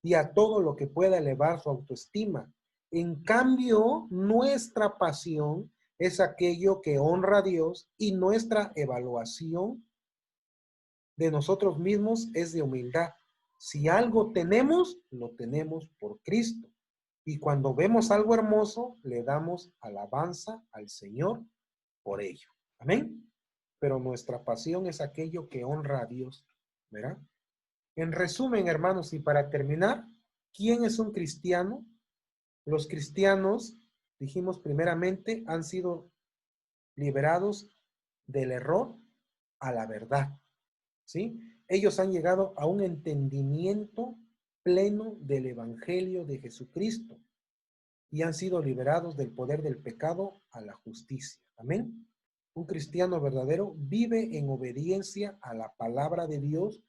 y a todo lo que pueda elevar su autoestima. En cambio, nuestra pasión es aquello que honra a Dios y nuestra evaluación de nosotros mismos es de humildad. Si algo tenemos, lo tenemos por Cristo. Y cuando vemos algo hermoso, le damos alabanza al Señor por ello. Amén. Pero nuestra pasión es aquello que honra a Dios, ¿verdad? En resumen, hermanos, y para terminar, ¿quién es un cristiano? Los cristianos, dijimos primeramente, han sido liberados del error a la verdad, ¿sí? Ellos han llegado a un entendimiento pleno del Evangelio de Jesucristo y han sido liberados del poder del pecado a la justicia. Amén. Un cristiano verdadero vive en obediencia a la palabra de Dios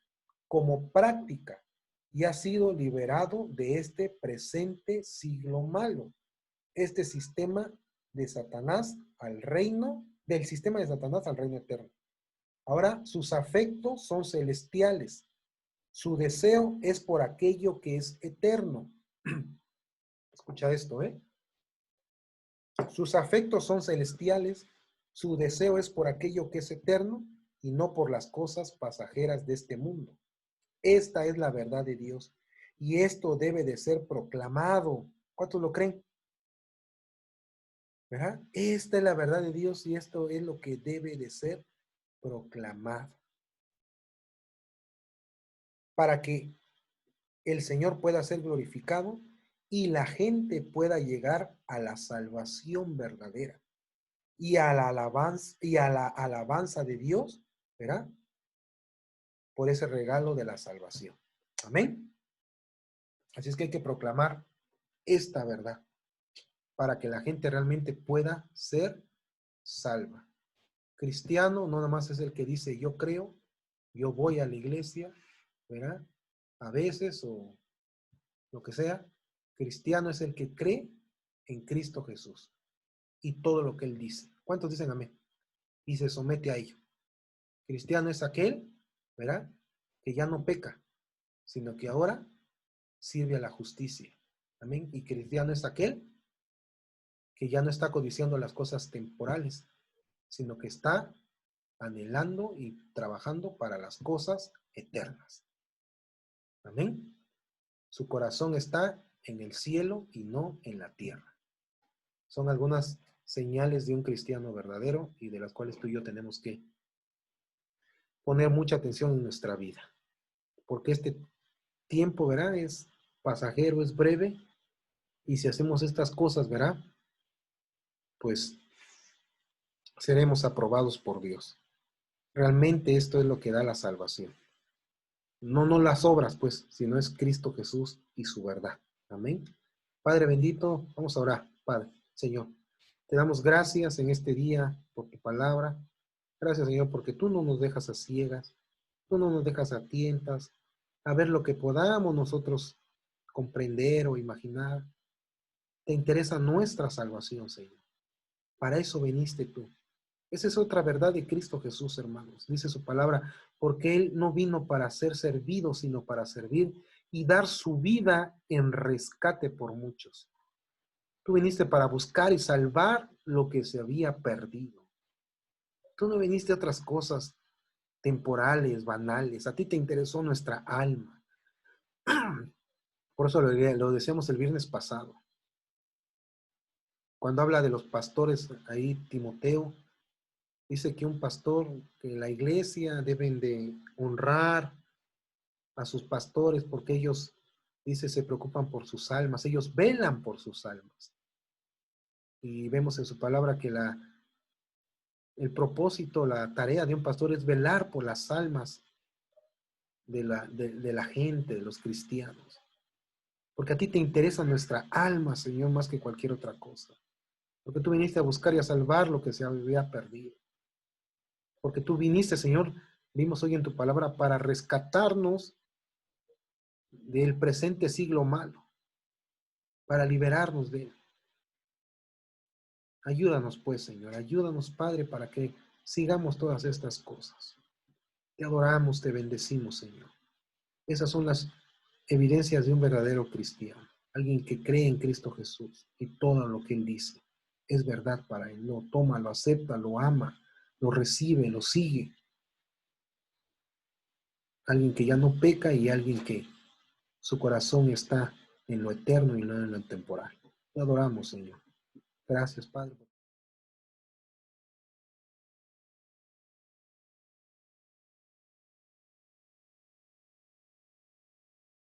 como práctica y ha sido liberado de este presente siglo malo, este sistema de Satanás al reino, del sistema de Satanás al reino eterno. Ahora, sus afectos son celestiales. Su deseo es por aquello que es eterno. Escucha esto, ¿eh? Sus afectos son celestiales. Su deseo es por aquello que es eterno y no por las cosas pasajeras de este mundo. Esta es la verdad de Dios y esto debe de ser proclamado. ¿Cuántos lo creen? ¿Verdad? Esta es la verdad de Dios y esto es lo que debe de ser proclamado. Para que el Señor pueda ser glorificado y la gente pueda llegar a la salvación verdadera y a la alabanza de Dios, ¿verdad? Por ese regalo de la salvación. Amén. Así es que hay que proclamar esta verdad para que la gente realmente pueda ser salva. Cristiano no nada más es el que dice yo creo, yo voy a la iglesia, ¿verdad? A veces o lo que sea. Cristiano es el que cree en Cristo Jesús y todo lo que Él dice. ¿Cuántos dicen amén? Y se somete a ello. Cristiano es aquel, ¿verdad? Que ya no peca, sino que ahora sirve a la justicia. Amén. Y cristiano es aquel que ya no está codiciando las cosas temporales, sino que está anhelando y trabajando para las cosas eternas. Amén. Su corazón está en el cielo y no en la tierra. Son algunas señales de un cristiano verdadero y de las cuales tú y yo tenemos que poner mucha atención en nuestra vida. Porque este tiempo, ¿verdad? Es pasajero, es breve. Y si hacemos estas cosas, ¿verdad? Pues seremos aprobados por Dios. Realmente esto es lo que da la salvación. No las obras, pues, sino es Cristo Jesús y su verdad. Amén. Padre bendito, vamos a orar. Padre, Señor, te damos gracias en este día por tu palabra. Gracias, Señor, porque tú no nos dejas a ciegas, tú no nos dejas a tientas, a ver lo que podamos nosotros comprender o imaginar. Te interesa nuestra salvación, Señor. Para eso viniste tú. Esa es otra verdad de Cristo Jesús, hermanos. Dice su palabra, porque Él no vino para ser servido, sino para servir y dar su vida en rescate por muchos. Tú viniste para buscar y salvar lo que se había perdido. Tú no viniste a otras cosas temporales, banales. A ti te interesó nuestra alma. Por eso lo decíamos el viernes pasado. Cuando habla de los pastores, ahí Timoteo dice que un pastor, que la iglesia deben de honrar a sus pastores porque ellos, dice, se preocupan por sus almas, ellos velan por sus almas. Y vemos en su palabra que el propósito, la tarea de un pastor es velar por las almas de la gente, de los cristianos. Porque a ti te interesa nuestra alma, Señor, más que cualquier otra cosa. Porque tú viniste a buscar y a salvar lo que se había perdido. Porque tú viniste, Señor, vimos hoy en tu palabra, para rescatarnos del presente siglo malo, para liberarnos de él. Ayúdanos, pues, Señor, ayúdanos, Padre, para que sigamos todas estas cosas. Te adoramos, te bendecimos, Señor. Esas son las evidencias de un verdadero cristiano, alguien que cree en Cristo Jesús y todo lo que Él dice es verdad para Él. Lo toma, lo acepta, lo ama, lo recibe, lo sigue. Alguien que ya no peca y alguien que su corazón está en lo eterno y no en lo temporal. Te adoramos, Señor. Gracias, Padre.